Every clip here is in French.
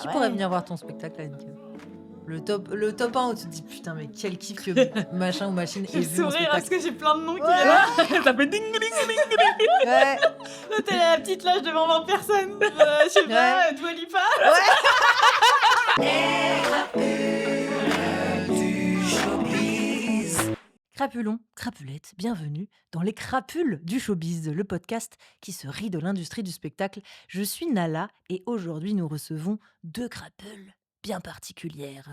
Qui pourrait venir voir ton spectacle, Annika? Le top 1 où tu te dis putain, mais quel kiff que machin ou machine Je ait vais vu mon sourire parce spectacle. que j'ai plein de noms qui Ouais. viennent. Ça fait ding ding ding ding. Ouais. Là, t'es à la petite loge devant 20 personnes. Je sais pas, Dua Lipa. Crapulons, crapulettes, bienvenue dans les crapules du showbiz, le podcast qui se rit de l'industrie du spectacle. Je suis Nala et aujourd'hui nous recevons deux crapules bien particulières.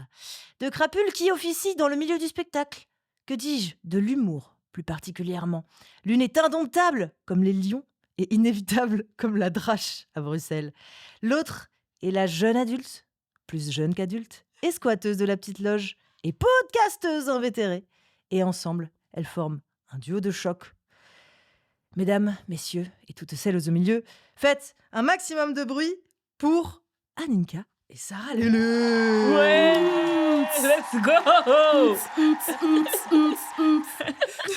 Deux crapules qui officient dans le milieu du spectacle. Que dis-je? De l'humour, plus particulièrement. L'une est indomptable, comme les lions, et inévitable, comme la drache à Bruxelles. L'autre est la jeune adulte, plus jeune qu'adulte, et squatteuse de la petite loge, et podcasteuse invétérée. Et ensemble, elles forment un duo de choc. Mesdames, messieurs et toutes celles au milieu, faites un maximum de bruit pour Aninka et Sarah Leleu. Ouais, let's go.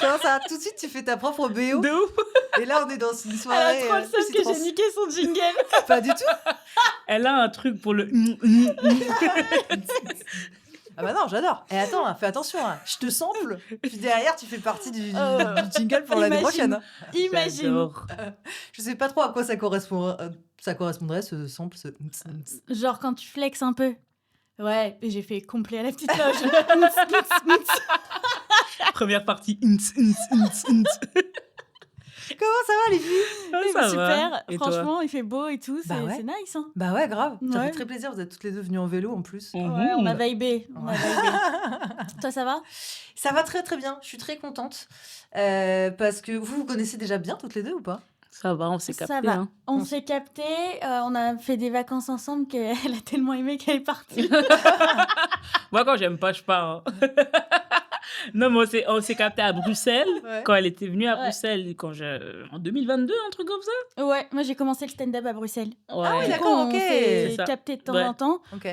Ça va, tout de suite, tu fais ta propre BO. De ouf. Et là, on est dans une Elle soirée. a trop le seum que j'ai niqué son jingle. Pas du tout. Elle a un truc pour le. Ah bah non, j'adore. Et attends, fais attention. Je te sample. Puis derrière, tu fais partie du jingle pour l'année Imagine. prochaine. Imagine. J'adore. Je sais pas trop à quoi ça correspondrait, ce sample. Genre quand tu flexes un peu. Ouais, et j'ai fait complet à la petite loge. Première partie. Comment ça va, les filles? Ça Super, va. Et toi? franchement, il fait beau et tout, c'est Bah ouais. c'est nice. Hein. Bah ouais, grave. Ça Ouais. fait très plaisir. Vous êtes toutes les deux venues en vélo en plus. Ouais, on a vibé. Toi, ça va? Ça va très très bien. Je suis très contente. Parce que vous connaissez déjà bien toutes les deux ou pas? Ça va, on s'est Ça capté. va. Hein. On s'est capté, on a fait des vacances ensemble qu'elle a tellement aimé qu'elle est partie. Moi, quand j'aime pas, je pars. Hein. Non, mais on s'est capté à Bruxelles. Ouais. Quand elle était venue à Ouais. Bruxelles, en 2022, un truc comme ça. Ouais, moi j'ai commencé le stand-up à Bruxelles. Ouais. Ah oui, Du d'accord. coup, on ok. s'est C'est ça. capté de temps Ouais. en temps. Ok.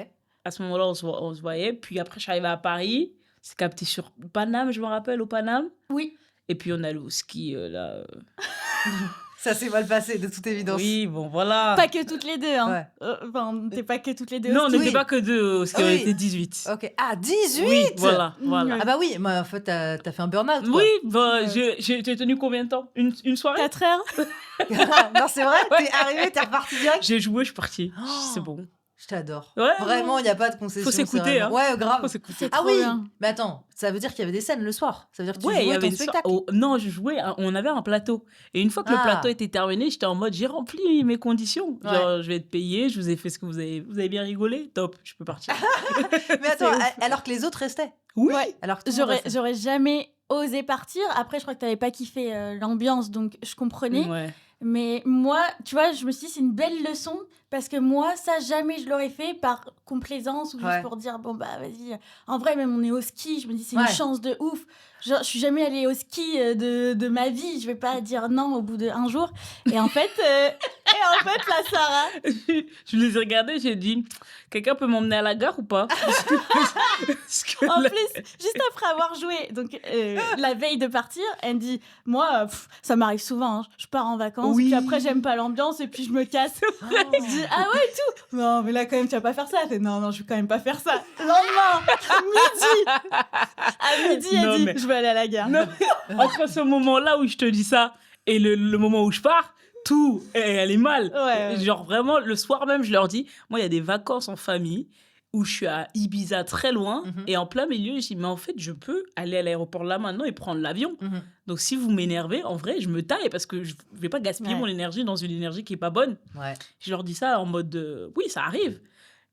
À ce moment-là, on se voyait. Puis après, je suis arrivée à Paris. On s'est capté sur Paname, je me rappelle, au Paname. Oui. Et puis, on allait au ski, là. Ça s'est mal passé, de toute évidence. Oui, bon, voilà. Pas que toutes les deux. Hein. Ouais. Enfin, on n'était pas que toutes les deux. Non, on au ski. n'était pas que deux, parce qu'on Oui. était 18. Ok. Ah, 18. Oui, voilà. Ah bah oui, moi, en fait, t'as fait un burn-out. quoi. Oui, bah, j'ai tenu combien de temps? Une soirée? 4 heures. Non, c'est vrai. T'es arrivé, t'es reparti direct. J'ai joué, je suis partie. Oh. C'est bon. Je t'adore. Ouais, Vraiment, il n'y a pas de concession. Faut c'est s'écouter, vraiment- hein. Ouais, grave. Faut s'écouter. C'est Ah trop oui. bien. Mais attends, ça veut dire qu'il y avait des scènes le soir. Ça veut dire que tu Ouais, il y jouais avait ton une spectacle. Non, je jouais. On avait un plateau. Et une fois que le Ah. plateau était terminé, j'étais en mode j'ai rempli mes conditions. Genre, je vais être payée, je vous ai fait ce que vous avez bien rigolé. Top, je peux partir. Mais attends, C'est ouf. alors que les autres restaient. Oui. Ouais. Alors que tout le monde restait. J'aurais jamais osé partir. Après, je crois que t'avais pas kiffé l'ambiance, donc je comprenais. Ouais. Mais moi, tu vois, je me suis dit, c'est une belle leçon parce que moi, ça, jamais je l'aurais fait par complaisance ou juste Ouais. pour dire, bon, bah, vas-y. En vrai, même on est au ski, je me dis, c'est Ouais. une chance de ouf. Genre, je suis jamais allée au ski de ma vie. Je vais pas dire non au bout d'un jour. Et en fait, la Sarah, Je les ai regardés, j'ai dit quelqu'un peut m'emmener à la gare ou pas? Parce que en là- plus, juste après avoir joué, donc la veille de partir, elle me dit, moi, ça m'arrive souvent, hein, je pars en vacances, Oui. puis après j'aime pas l'ambiance et puis je me casse. Je dis, ah ouais, et tout. Non, mais là quand même, tu vas pas faire ça. Elle fait, non, je vais quand même pas faire ça. Lendemain, midi. À midi, elle Non, dit, mais- je vais aller à la gare. Non, mais entre ce moment-là où je te dis ça et le moment où je pars, tout, elle est mal. Ouais. Genre vraiment, le soir même, je leur dis, moi, il y a des vacances en famille où je suis à Ibiza très loin Mhm. et en plein milieu, je dis, mais en fait, je peux aller à l'aéroport là maintenant et prendre l'avion. Mhm. Donc si vous m'énervez, en vrai, je me taille parce que je vais pas gaspiller Ouais. mon énergie dans une énergie qui est pas bonne. Ouais. Je leur dis ça en mode, oui, ça arrive.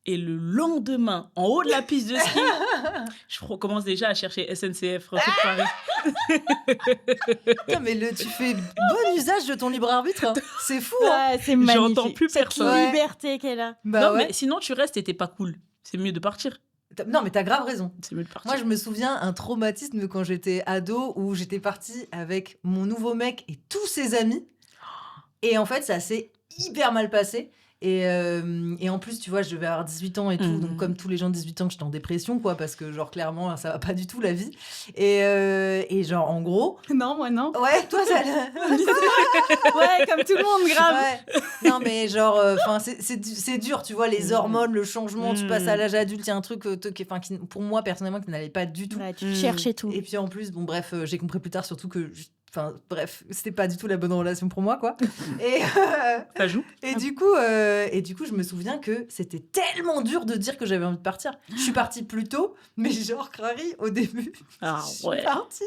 Et le lendemain, en haut de la piste de ski, je commence déjà à chercher SNCF Retour Paris. Putain, mais tu fais bon usage de ton libre arbitre. Hein. C'est fou. Hein. Ouais, c'est magnifique. J'entends plus Cette personne. liberté qu'elle a. Bah Non, ouais. mais sinon, tu restes et t'es pas cool. C'est mieux de partir. Non, mais t'as grave raison. C'est mieux de partir. Moi, je me souviens un traumatisme quand j'étais ado où j'étais partie avec mon nouveau mec et tous ses amis. Et en fait, ça s'est hyper mal passé. Et en plus, tu vois, je devais avoir 18 ans et tout. Donc, comme tous les gens de 18 ans, j'étais en dépression, quoi, parce que, genre, clairement, ça va pas du tout, la vie. Et genre, en gros... Non, moi, non. Ouais, toi, ça... Ouais, comme tout le monde, grave. Ouais. Non, mais genre, c'est dur, tu vois, les hormones, le changement, tu passes à l'âge adulte, il y a un truc qui, pour moi, personnellement, qui n'allait pas du tout. Ouais, tu te cherches et tout. Et puis en plus, bon, bref, j'ai compris plus tard surtout que... Enfin, bref, c'était pas du tout la bonne relation pour moi, quoi. Et, Ça joue. et du coup, je me souviens que c'était tellement dur de dire que j'avais envie de partir. Je suis partie plus tôt, mais genre, Crary, au début, Ah je suis ouais. partie,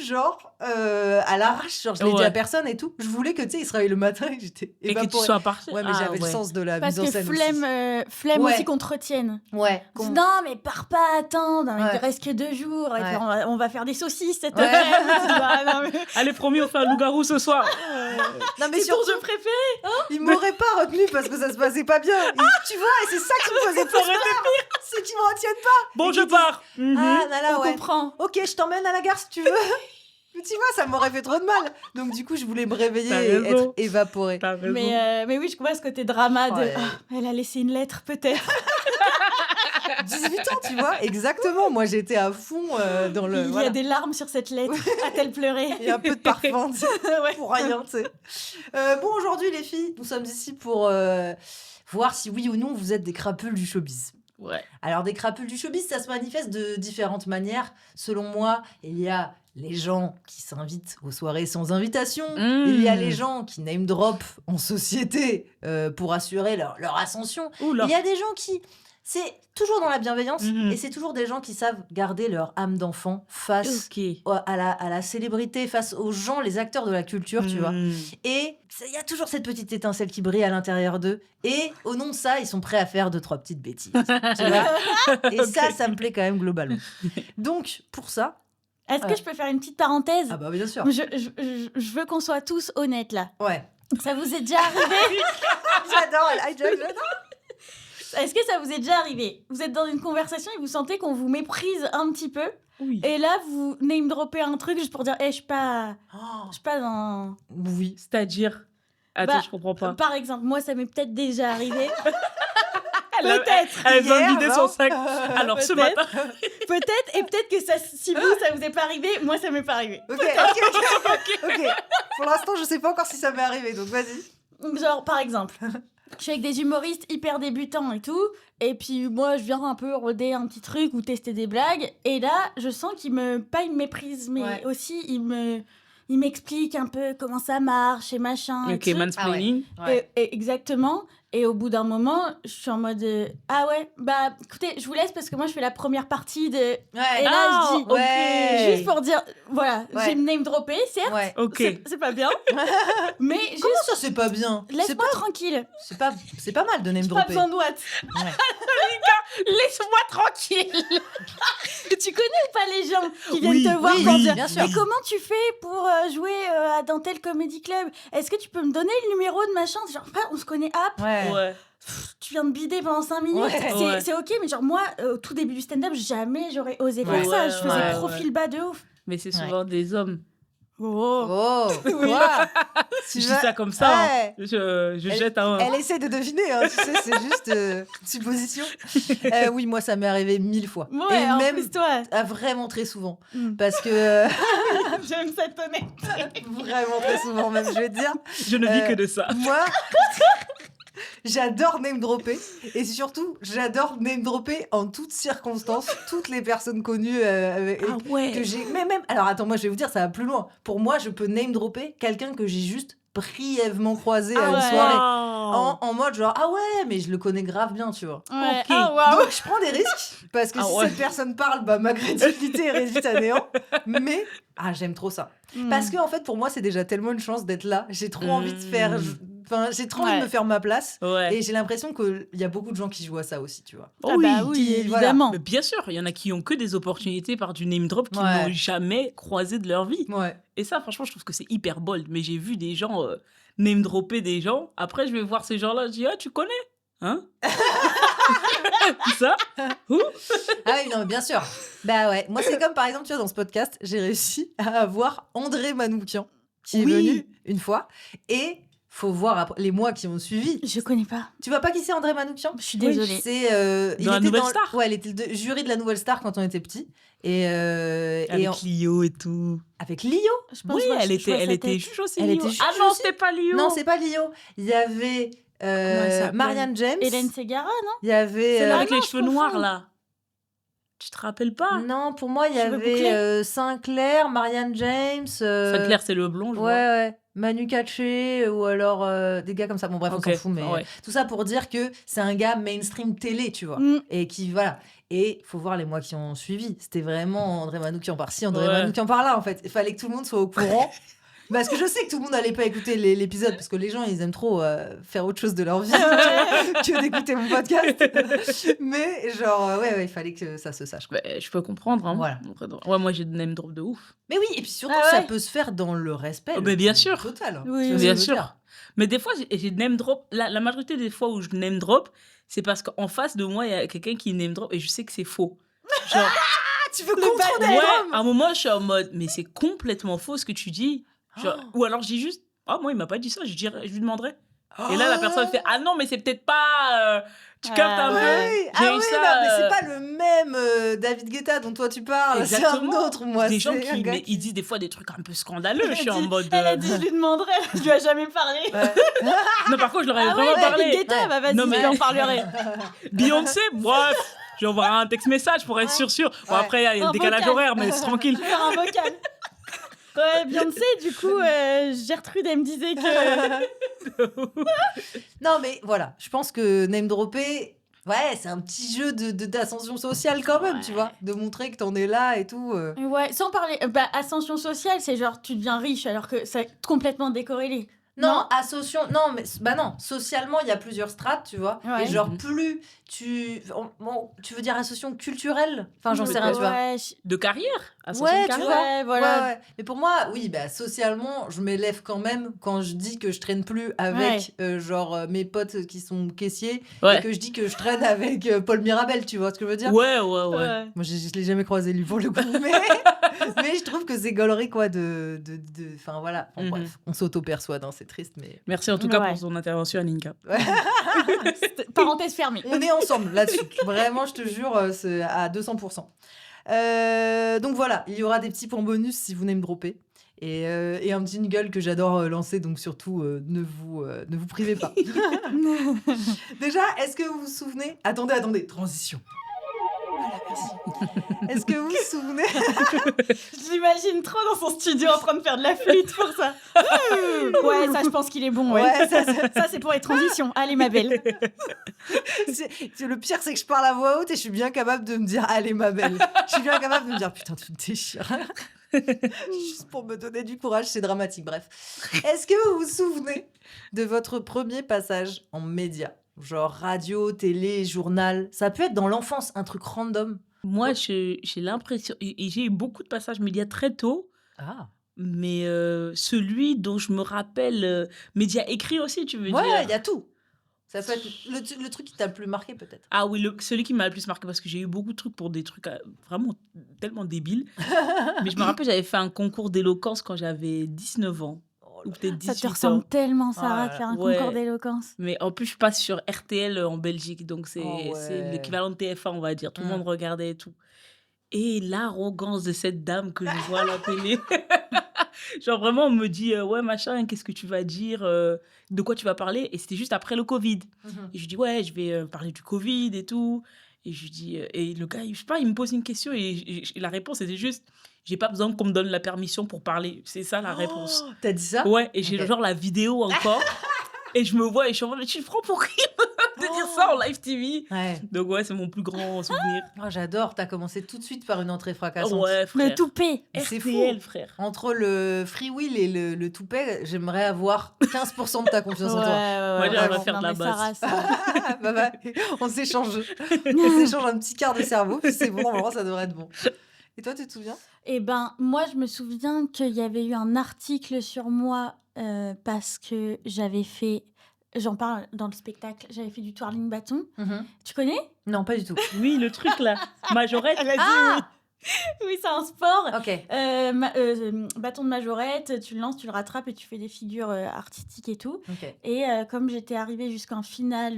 genre, à l'arrache. Genre, je l'ai dit à personne et tout. Je voulais que, tu sais, il se réveille le matin et que j'étais Et que tu évaporée. sois parti. Ouais, mais j'avais le sens de la Parce mise en que scène flemme Ouais. aussi qu'on te retienne. aussi. Ouais. Non, mais pars pas, attends, Ouais. il reste que 2 jours. Et Ouais. puis on va faire des saucisses cette Ouais. après-midi. Ah, non, mais... Allez, promis, on fait un loup-garou ce soir. Non, mais C'est ton surtout, jeu préféré. il m'aurait pas retenu parce que ça se passait pas bien. Tu vois, et c'est ça qui me faisait plus peur. C'est qu'ils me retiennent pas. Bon, Et je qu'ils pars. disent, Ah, là, On ouais. comprend. Ok, je t'emmène à la gare si tu veux. Mais tu vois, ça m'aurait fait trop de mal. Donc du coup, je voulais me réveiller T'as et raison. être évaporée. T'as raison. Mais oui, je vois ce côté drama de... Ouais. Ah, elle a laissé une lettre, peut-être. 18 ans, tu vois, exactement. Moi, j'étais à fond dans le... Il y voilà. a des larmes sur cette lettre. A-t-elle pleuré? Il y a un peu de parfum, tu sais, Ouais. pour rien, tu sais. Bon, aujourd'hui, les filles, nous sommes ici pour voir si oui ou non vous êtes des crapules du showbiz. Ouais. Alors, des crapules du showbiz, ça se manifeste de différentes manières. Selon moi, il y a les gens qui s'invitent aux soirées sans invitation. Il y a les gens qui name drop en société pour assurer leur ascension. Oula. Il y a des gens qui... C'est toujours dans la bienveillance Mhm. et c'est toujours des gens qui savent garder leur âme d'enfant face Ok. à la célébrité, face aux gens, les acteurs de la culture, tu vois. Mm. Et il y a toujours cette petite étincelle qui brille à l'intérieur d'eux. Et au nom de ça, ils sont prêts à faire 2-3 petites bêtises. Tu vois. Et ça me plaît quand même globalement. Donc, pour ça... Est-ce que je peux faire une petite parenthèse? Ah bah bien sûr. Je veux qu'on soit tous honnêtes, là. Ouais. Ça vous est déjà arrivé? J'adore, j'adore. Est-ce que ça vous est déjà arrivé? Vous êtes dans une conversation et vous sentez qu'on vous méprise un petit peu. Oui. Et là, vous name droppez un truc juste pour dire je suis pas Oh, dans... oui. C'est-à-dire. Attends, Bah, je comprends pas. Par exemple, moi, ça m'est peut-être déjà arrivé. Elle a- Peut-être. Elle vient de Hier, vider non son sac. Alors, ce Peut-être. matin. Peut-être, et peut-être que ça, si vous, ça vous est pas arrivé, moi, ça m'est pas arrivé. Ok. Pour l'instant, je sais pas encore si ça m'est arrivé, donc vas-y. Genre, par exemple, je suis avec des humoristes hyper débutants et tout, et puis moi, je viens un peu roder un petit truc ou tester des blagues, et là, je sens qu'ils me... Pas ils me méprisent, mais Ouais. aussi ils m'expliquent un peu comment ça marche et machin. et Ok, tout. mansplaining. Ouais. Et exactement. Et au bout d'un moment, je suis en mode ah ouais, bah écoutez, je vous laisse parce que moi je fais la première partie de. Ouais. Et là je dis ok. Ouais. juste pour dire voilà, Ouais. j'ai name droppé, certes, Ouais. Ok. c'est pas bien, mais Comment juste ça, c'est pas bien? laisse-moi tranquille. C'est pas mal de name J'ai pas dropper. besoin de Watt. Ouais. Laisse-moi tranquille. Tu connais ou pas les gens qui viennent Oui, te voir oui, pour oui, dire bien sûr. mais comment tu fais pour jouer dans tel comédie club? Est-ce que tu peux me donner le numéro de machin? Genre ah, on se connaît Ouais. Ouais. tu viens de bider pendant 5 minutes, Ouais. Ouais. c'est ok, mais genre moi, au tout début du stand-up, jamais j'aurais osé Ouais. faire ça. Ouais, Je faisais ouais, profil bas de ouf. Mais c'est souvent des hommes. Oh. Oh, Oui. quoi? Je dis ça comme ça. Hein. Ouais. Je jette un. Elle essaie de deviner, hein, tu sais, c'est juste une supposition. Oui, moi, ça m'est arrivé 1000 fois. Ouais, Et en même plus toi. vraiment très souvent. Mm. Parce que J'aime cette honnêteté. vraiment très souvent, même, je vais te dire. Je ne vis que de ça. Moi, j'adore name dropper. Et surtout, j'adore name dropper en toutes circonstances, toutes les personnes connues Ah ouais. que j'ai. Mais même. Alors attends, moi, je vais vous dire, ça va plus loin. Pour moi, je peux name dropper quelqu'un que j'ai juste brièvement croisé à une ouais. soirée. Wow. En mode genre, ah ouais, mais je le connais grave bien, tu vois. Ouais. Ok. Ah waouh. Donc je prends des risques parce que Ah si ouais. cette personne parle, bah ma crédibilité est réduite à néant. Mais j'aime trop ça. Mm. Parce que en fait pour moi c'est déjà tellement une chance d'être là. J'ai trop envie de faire, enfin j'ai trop envie Ouais. de me faire ma place. Ouais. Et j'ai l'impression qu'il y a beaucoup de gens qui jouent à ça aussi, tu vois. Ah bah oui, qui- évidemment. Mais bien sûr, il y en a qui ont que des opportunités par du name drop qui Ouais. n'ont jamais croisé de leur vie. Ouais. Et ça, franchement, je trouve que c'est hyper bold. Mais j'ai vu des gens name dropper des gens. Après, je vais voir ces gens-là. Je dis, ah, tu connais? Hein? Ça? Où? Ah oui, non, mais bien sûr. Bah ouais. Moi, c'est comme par exemple, tu vois, dans ce podcast, j'ai réussi à avoir André Manoukian qui est Oui. venu une fois. Et faut voir les mois qui ont suivi. Je connais pas. Tu vois pas qui c'est André Manoukian? Je suis désolée. C'est Dans la Nouvelle Star. Ouais, il était le jury de la Nouvelle Star quand on était petit. Et Avec Lio et tout. avec Lio. Je pense Oui, que elle je vois sa était tête. juge aussi. Elle Lio. était juge Ah non, aussi. c'était pas Lio. Non, c'est pas Lio. Il y avait elle s'appelle Marianne James. Hélène Ségara, non? Il y avait C'est Avec non, les je cheveux confonds. noirs, là. Tu te rappelles pas? non, pour moi, il y Cheveux avait bouclés. Sinclair, Marianne James. Sinclair, c'est le blond, je vois. Ouais. Manu Katché ou alors des gars comme ça. Bon, bref, Ok, on s'en fout, mais ouais. tout ça pour dire que c'est un gars mainstream télé, tu vois. Mm. Et qui, voilà. Et faut voir les mois qui ont suivi. C'était vraiment André Manoukian par-ci, André Ouais. Manoukian par-là, en fait. Il fallait que tout le monde soit au courant. Parce que je sais que tout le monde n'allait pas écouter l'épisode, parce que les gens, ils aiment trop faire autre chose de leur vie que d'écouter mon podcast. Mais genre, ouais, il fallait que ça se sache, quoi. Bah, je peux comprendre. Hein. Voilà. Ouais, moi, j'ai de name drop de ouf. Mais oui, et puis surtout, Ah ouais. ça peut se faire dans le respect. Oh, mais bien sûr. Total. Oui, Tu vois ce Bien que je veux sûr. dire? Mais des fois, j'ai name drop. La majorité des fois où je name drop, c'est parce qu'en face de moi, il y a quelqu'un qui name drop et je sais que c'est faux. Genre, Ah, tu veux Le contre bad des ouais, hommes à un moment, je suis en mode, mais c'est complètement faux ce que tu dis. Genre, ou alors je dis juste, ah, moi, il m'a pas dit ça, je lui demanderai. Et là, la personne fait, ah non, mais c'est peut-être pas. Tu captes un peu. Oui, J'ai eu oui, ça, non, mais c'est pas le même David Guetta dont toi tu parles, c'est un Exactement. autre, moi. Des gens c'est un qui gars mais ils disent des fois des trucs un peu scandaleux. Je suis en mode. Elle a dit, je lui demanderai. Je lui ai jamais parlé. Ouais. Non, par contre, je leur ai Ah vraiment ouais, parlé. Guetta, Ouais. bah vas-y, Non, mais- je lui en parlerai. Beyoncé, bref. Je lui envoie un texte message pour être sûr. Bon, Ouais. après, il y a le Un décalage vocal. horaire, mais c'est tranquille. Faire un vocal. Ouais, Beyoncé, du coup, Gertrude, elle me disait que. Non, mais voilà, je pense que name dropper, ouais, c'est un petit jeu d'ascension sociale quand même, tu vois, de montrer que t'en es là et tout. Ouais, sans parler. Bah, ascension sociale, c'est genre tu deviens riche alors que c'est complètement décorrélé. Non, non, mais bah non, socialement, il y a plusieurs strates, tu vois. Ouais. Et genre, Mhm. plus tu veux dire association culturelle? Enfin, j'en sais rien, tu vois. Ouais, De carrière. Ascension Ouais, de tu carrière. vois. ouais, voilà. Ouais. Mais pour moi, oui, bah, socialement, je m'élève quand même quand je dis que je traîne plus avec mes potes qui sont caissiers et Ouais. que je dis que je traîne avec Paul Mirabel, tu vois ce que je veux dire? Ouais. Ouais. Moi, je l'ai jamais croisé lui pour le coup, mais je trouve que c'est gaulerie quoi enfin voilà. Enfin, Mhm. bref, on s'auto-perçoit, hein, c'est triste, mais Merci en tout cas Ouais. pour son intervention, Aninka. Parenthèse fermée. on est ensemble là-dessus. Vraiment, je te jure, c'est à 200%. Donc voilà, il y aura des petits points bonus si vous name dropper. Et un petit jingle que j'adore lancer, donc surtout ne vous privez pas. Déjà, est-ce que vous vous souvenez? Attendez, transition. Voilà, merci. Est-ce que vous vous souvenez? Je l'imagine trop dans son studio en train de faire de la flûte pour ça. Ouais, ça, je pense qu'il est bon. Ouais. Ouais, ça, Ça, c'est pour les transitions. Allez, ma belle. le pire, c'est que je parle à voix haute et je suis bien capable de me dire allez ma belle. Je suis bien capable de me dire putain tu me déchires. Juste pour me donner du courage, c'est dramatique. Bref, est-ce que vous vous souvenez de votre premier passage en média, genre radio, télé, journal? Ça peut être dans l'enfance, un truc random. Moi, j'ai l'impression. Et j'ai eu beaucoup de passages médias très tôt. Ah. Mais celui dont je me rappelle, médias écrits aussi, tu veux Ouais, dire? il y a tout. Ça peut être le truc qui t'a le plus marqué peut-être. Ah oui, celui qui m'a le plus marqué, parce que j'ai eu beaucoup de trucs pour des trucs vraiment tellement débiles. Mais je me rappelle, j'avais fait un concours d'éloquence quand j'avais 19 ans. Ou peut-être Ça 18 te ans. ressemble tellement, Sarah, Ah, de faire un ouais. concours d'éloquence. Mais en plus, je passe sur RTL en Belgique, donc c'est Oh ouais. c'est l'équivalent de TF1, on va dire. Tout le monde regardait et tout. Et l'arrogance de cette dame que je vois à la télé. Genre vraiment, on me dit, ouais, machin, qu'est-ce que tu vas dire, de quoi tu vas parler? Et c'était juste après le Covid. Et je dis, ouais, je vais parler du Covid et tout. Et je lui dis, et le gars, je sais pas, il me pose une question et la réponse était juste, j'ai pas besoin qu'on me donne la permission pour parler. C'est ça la réponse. Oh, t'as dit ça? Ouais, et j'ai Ok. genre la vidéo encore. Et je me vois et je suis en mode, tu te prends pour qui de dire ça en live TV? Ouais. Donc ouais, c'est mon plus grand souvenir. Oh, j'adore, t'as commencé tout de suite par une entrée fracassante. Ouais, frère. Le toupet. C'est RTL, fou. frère. Entre le free will et le toupet, j'aimerais avoir 15% de ta confiance en toi. Moi, j'aimerais vraiment. faire de la mais basse. Sarah, ça- Bah, on s'échange. On s'échange un petit quart de cerveau, puis c'est bon, normalement ça devrait être bon. Et toi, tu te souviens? Eh ben, moi, je me souviens qu'il y avait eu un article sur moi parce que j'avais fait, j'en parle dans le spectacle, j'avais fait du twirling bâton. Tu connais? Non, pas du tout. Oui, le truc là. Majorette. Elle a dit Ah Oui, c'est un sport. Ok. Bâton de majorette, tu le lances, tu le rattrapes et tu fais des figures artistiques et tout. Ok. Et comme j'étais arrivée jusqu'en finale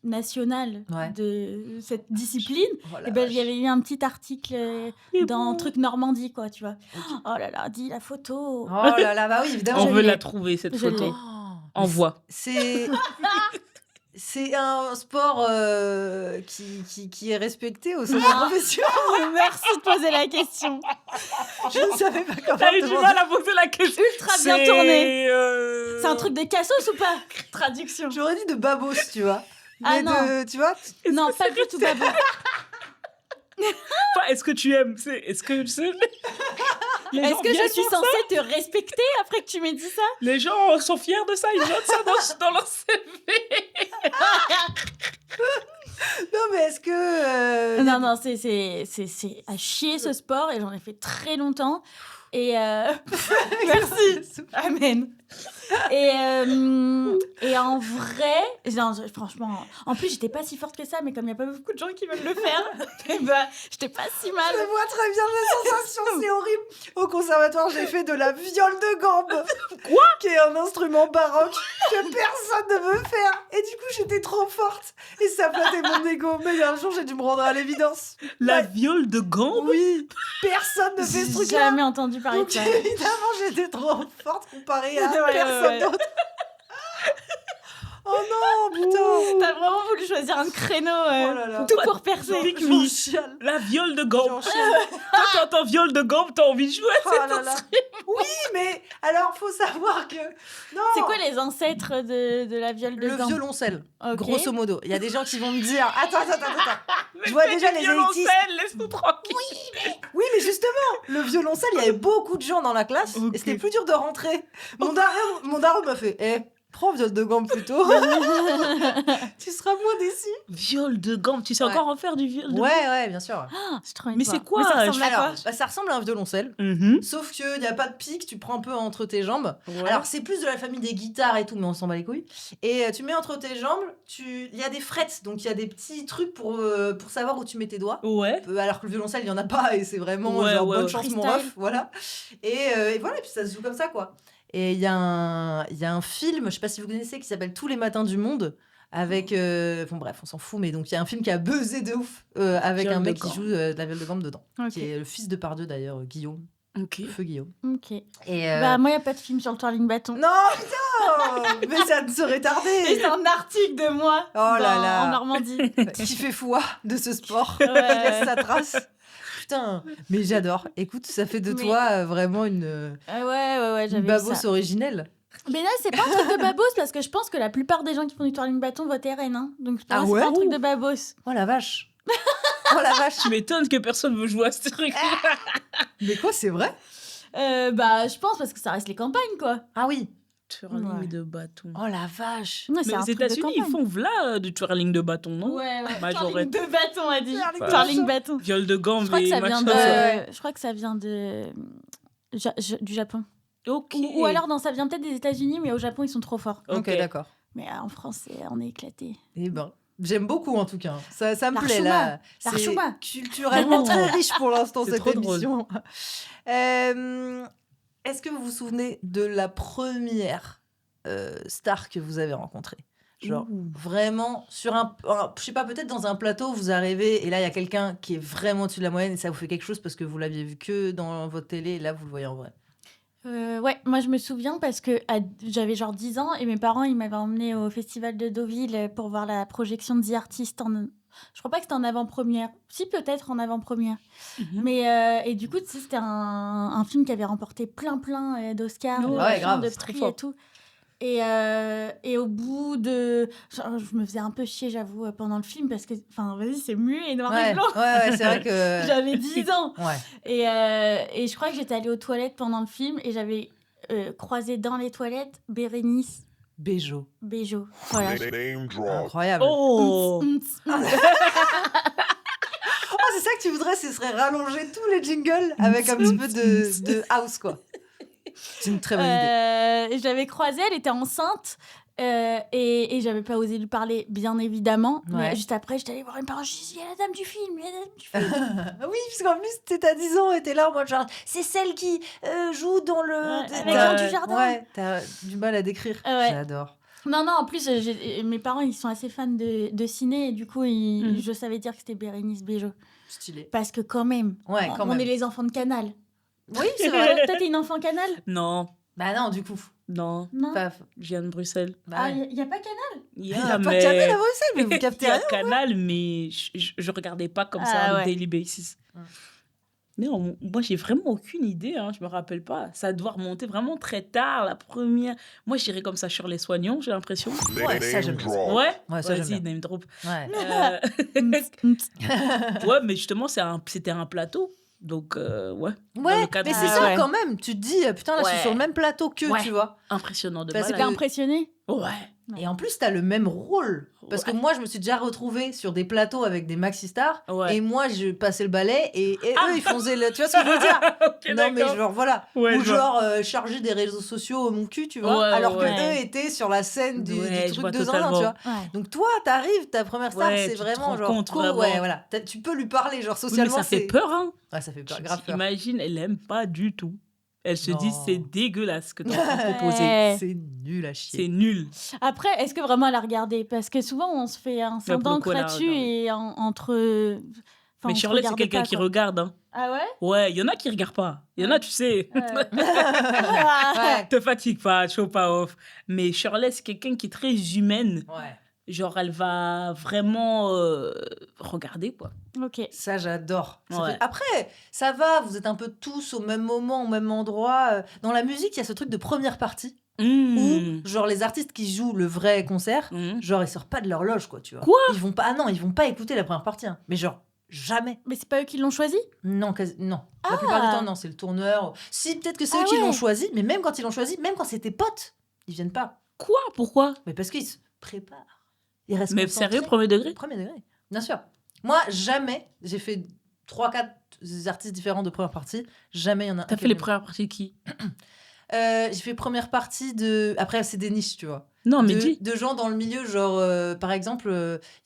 nationale Ouais. de cette discipline, Oh la et ben, vache. il y avait eu un petit article C'est dans bon. truc Normandie, quoi, tu vois. Ok. Oh là là, dis la photo. Oh là là, bah oui, évidemment. On Je veut l'ai. la trouver, cette Je photo. l'ai. Oh, Envoie. C'est c'est un sport qui est respecté au sein de la Non. profession. Merci de poser la question. Je ne savais pas comment T'as eu du demander. mal à poser la question. Ultra bien tourné. C'est C'est un truc de cassos ou pas? Traduction. J'aurais dit de babos, tu vois. Ah Mais non. tu vois, Non, pas du tout, Babo. Enfin, est-ce que tu aimes Est-ce que les gens Est-ce que viennent je suis pour ça censée te respecter après que tu m'aies dit ça? Les gens sont fiers de ça, ils notent ça dans leur CV. non mais est-ce que Non, non, c'est à chier ce sport et j'en ai fait très longtemps. Et merci. Amen. Et en vrai, non, franchement, en plus, j'étais pas si forte que ça, mais comme il n'y a pas beaucoup de gens qui veulent le faire, et bah, j'étais pas si mal. je vois très bien la sensation, c'est horrible. Au conservatoire, j'ai fait de la viole de gambe. Quoi? Qui est un instrument baroque que personne ne veut faire. Et du coup, j'étais trop forte. Et ça flattait mon ego. Mais un jour, j'ai dû me rendre à l'évidence. La Ouais. viole de gambe. Oui, personne ne fait ce J'ai truc-là. jamais entendu parler de Donc ça. évidemment, j'étais trop forte comparée à Ouais, personne ouais. d'autre. Oh non, putain. T'as vraiment voulu choisir un créneau Oh là là. tout pour percer. J'en chiale. La viole de gambe. J'en chiale. Toi, t'entends viole de gambe, t'as envie de jouer. Oh là là. Oui, mais alors, faut savoir que... Non. C'est quoi les ancêtres de la viole de Le gambe? violoncelle, Ok. grosso modo. Il y a des gens qui vont me dire... Attends. Je vois déjà les élitistes. violoncelle, laisse-nous tranquille. Oui, mais justement, le violoncelle, il y avait beaucoup de gens dans la classe. Ok. Et c'était plus dur de rentrer. Mon daron m'a fait... Prends viole de gambe plutôt. Tu seras moins déçu. Viole de gambe, tu sais Ouais. encore en faire du viole de gambe? Ouais, bien sûr. Ah, c'est trop une Mais fois. c'est quoi, Mais ça ressemble à Alors, quoi? bah, ça ressemble à un violoncelle. Mhm. Sauf qu'il n'y a pas de pic, tu prends un peu entre tes jambes. Ouais. Alors, c'est plus de la famille des guitares et tout, mais on s'en bat les couilles. Et tu mets entre tes jambes, il y a des frettes, donc il y a des petits trucs pour savoir où tu mets tes doigts. Ouais. Alors que le violoncelle, il n'y en a pas, et c'est vraiment Ouais, genre ouais, bonne ouais. chance, mon Freestyle. ref. Voilà. Et voilà, et puis ça se joue comme ça, quoi. Et il y a un film, je sais pas si vous connaissez, qui s'appelle Tous les matins du monde. Avec. Bon, bref, on s'en fout, mais donc il y a un film qui a buzzé de ouf avec Viole un de mec qui gambe. joue de la viole de gambe dedans. Ok. Qui est le fils de Pardieu d'ailleurs, Guillaume. Ok. Feu Guillaume. Ok. Et Bah, moi, il n'y a pas de film sur le twirling bâton. Non, putain. Mais ça ne serait Et tardé. c'est un article de moi Oh là là. en Normandie. Qui fait foi de ce sport. Ouais. Qui laisse sa trace. Putain, mais j'adore. Écoute, ça fait de Mais- toi vraiment une Ouais, j'avais vu babos ça. originelle. Mais là, c'est pas un truc de babos parce que je pense que la plupart des gens qui font du twirling bâton votent RN. Hein. Donc, pour Ah moi, c'est ouais pas un truc de babos. Oh la vache. Oh la vache. Tu m'étonnes que personne veut jouer à ce truc. Mais quoi, c'est vrai? Bah, je pense parce que ça reste les campagnes, quoi. Ah oui. Twirling Ouais. de bâton. Oh la vache. Ouais, Mais c'est un aux truc de États-Unis, ils campagne. font v'là du twirling de bâton, non? Ouais. Majorette. Twirling de bâton, a dit. Twirling de Twirling bâton. Viole de gambe Je crois que et ça vient machin. de. Je crois que ça vient de. Du Japon. Ok. Ou alors, non, ça vient peut-être des États-Unis, mais au Japon, ils sont trop forts. Ok, d'accord. Mais en France, on est éclaté. Eh ben, j'aime beaucoup en tout cas. Ça me plaît L'Archuma. là. C'est L'Archuma. culturellement Oh. très riche pour l'instant C'est cette trop drôle. émission. Est-ce que vous vous souvenez de la première star que vous avez rencontrée? Genre Ouh. vraiment sur je sais pas, peut-être dans un plateau, vous arrivez et là il y a quelqu'un qui est vraiment au-dessus de la moyenne et ça vous fait quelque chose parce que vous l'aviez vu que dans votre télé et là vous le voyez en vrai. Ouais, moi je me souviens parce que j'avais genre 10 ans et mes parents ils m'avaient emmenée au festival de Deauville pour voir la projection de The Artist je crois pas que c'était en avant-première. Si, peut-être en avant-première. Mhm. Mais et du coup, tu sais, c'était un film qui avait remporté plein d'Oscars, Ouais, machin, grave, de c'est trop prix fort. et tout. Et au bout de... genre, je me faisais un peu chier, j'avoue, pendant le film parce que, enfin, vas-y, c'est muet et noir et Ouais, blanc. ouais, c'est vrai que J'avais 10 ans. ouais. Et je crois que j'étais allée aux toilettes pendant le film et j'avais croisé dans les toilettes Bérénice Béjo. Bejo. Voilà. Name drop. Incroyable. Oh. Oh, c'est ça que tu voudrais, ce serait rallonger tous les jingles avec un petit peu de house, quoi. C'est une très bonne idée. Et je l'avais croisée, elle était enceinte Et j'avais pas osé lui parler, bien évidemment. Ouais. Mais juste après, j'étais allée voir mes parents. Je dis, il y a la dame du film, il y a la dame du film. Oui, parce qu'en plus, t'as 10 ans et t'es là en mode genre, c'est celle qui joue dans le. Ouais, t'as- avec Jean Dujardin. Ouais, t'as du mal à décrire. Ouais. J'adore. Non, en plus, mes parents, ils sont assez fans de ciné. Et du coup, je savais dire que c'était Bérénice Bejo. Stylé. Parce que quand même, Ouais, quand on même. est les enfants de Canal. Oui, c'est vrai. Toi, t'es une enfant Canal? Non, Bah non, du coup. non, Non. Pas... je viens de Bruxelles. Bah, Ah, ouais. il n'y a pas Canal? Il Il y a pas de Canal à Bruxelles, mais vous captez Il y a rien. Canal, mais je regardais pas comme ça Ah, en ouais. daily basis. Ouais. Non, moi, j'ai vraiment aucune idée, hein, je me rappelle pas. Ça doit remonter vraiment très tard, la première. Moi, je dirais comme ça sur les soignants, j'ai l'impression. Ouais, ça j'aime bien. Ouais, Ouais, ça, j'aime vas-y, bien. name drop. Ouais. Ouais, mais justement, c'était un plateau. Donc, ouais. Dans Ouais, le cadre mais c'est de- ça ouais. quand même. Tu te dis, putain, là, je suis Ouais. sur le même plateau que, Ouais. tu vois. Impressionnant de Parce malade. T'es impressionné? Ouais. Et en plus, t'as le même rôle. Parce que Ouais. moi, je me suis déjà retrouvée sur des plateaux avec des maxi stars. Ouais. Et moi, je passais le balai. Et Ah. eux, ils faisaient le. Tu vois ce que je veux dire? Ok, Non, mais d'accord. genre, voilà. Ouais, Ou je vois. genre, chargé des réseaux sociaux, mon cul, tu vois. Ouais, alors que ouais. eux étaient sur la scène du Ouais, je truc vois de Zinzin, tu vois. totalement. Ouais. Donc toi, t'arrives, ta première star, Ouais, c'est tu te vraiment rends genre compte, vraiment. ouais, voilà. Tu peux lui parler, genre Oui, mais socialement, ça fait c'est. peur, hein. Ouais, ça fait peur, Tu grave te- peur. Imagine, elle aime pas du tout. Elle se dit, Non. c'est dégueulasse ce que t'es en train de proposer. Ouais. C'est nul à chier. C'est nul. Après, est-ce que vraiment elle a regardé? Parce que souvent, on se fait un pour sang le d'encre coup, elle a là-dessus regardé. et entre. Enfin, Mais on se Shirley, c'est regarde quelqu'un pas, qui quoi. regarde, hein. Ah ouais? Ouais, il y en a qui regardent pas. Il y en a, tu sais. Ouais. Te fatigue pas, show pas off. Mais Shirley, c'est quelqu'un qui est très humaine. Ouais. Genre, elle va vraiment regarder, quoi. Ok. Ça, j'adore. Ça Ouais. fait- Après, ça va, vous êtes un peu tous au même moment, au même endroit. Dans la musique, il y a ce truc de première partie où, genre, les artistes qui jouent le vrai concert, Mmh. genre, ils sortent pas de leur loge, quoi, tu vois. Quoi? Ils vont pas... Ah non, ils vont pas écouter la première partie. Hein. Mais genre, jamais. Mais c'est pas eux qui l'ont choisi? Non, non. La plupart du temps, non, c'est le tourneur. Si, peut-être que c'est eux qui l'ont choisi, mais même quand ils l'ont choisi, même quand c'est tes potes, ils viennent pas. Quoi? Pourquoi? Mais parce qu'ils se préparent. Ils restent Mais concentrés. sérieux, premier degré? Premier degré, bien sûr. Moi, jamais, j'ai fait 3-4 artistes différents de première partie, jamais il y en a un. T'as qui fait les est le premières parties de qui? même. J'ai fait première partie de... Après, c'est des niches, tu vois. Non, mais de, dis. de gens dans le milieu, genre, par exemple,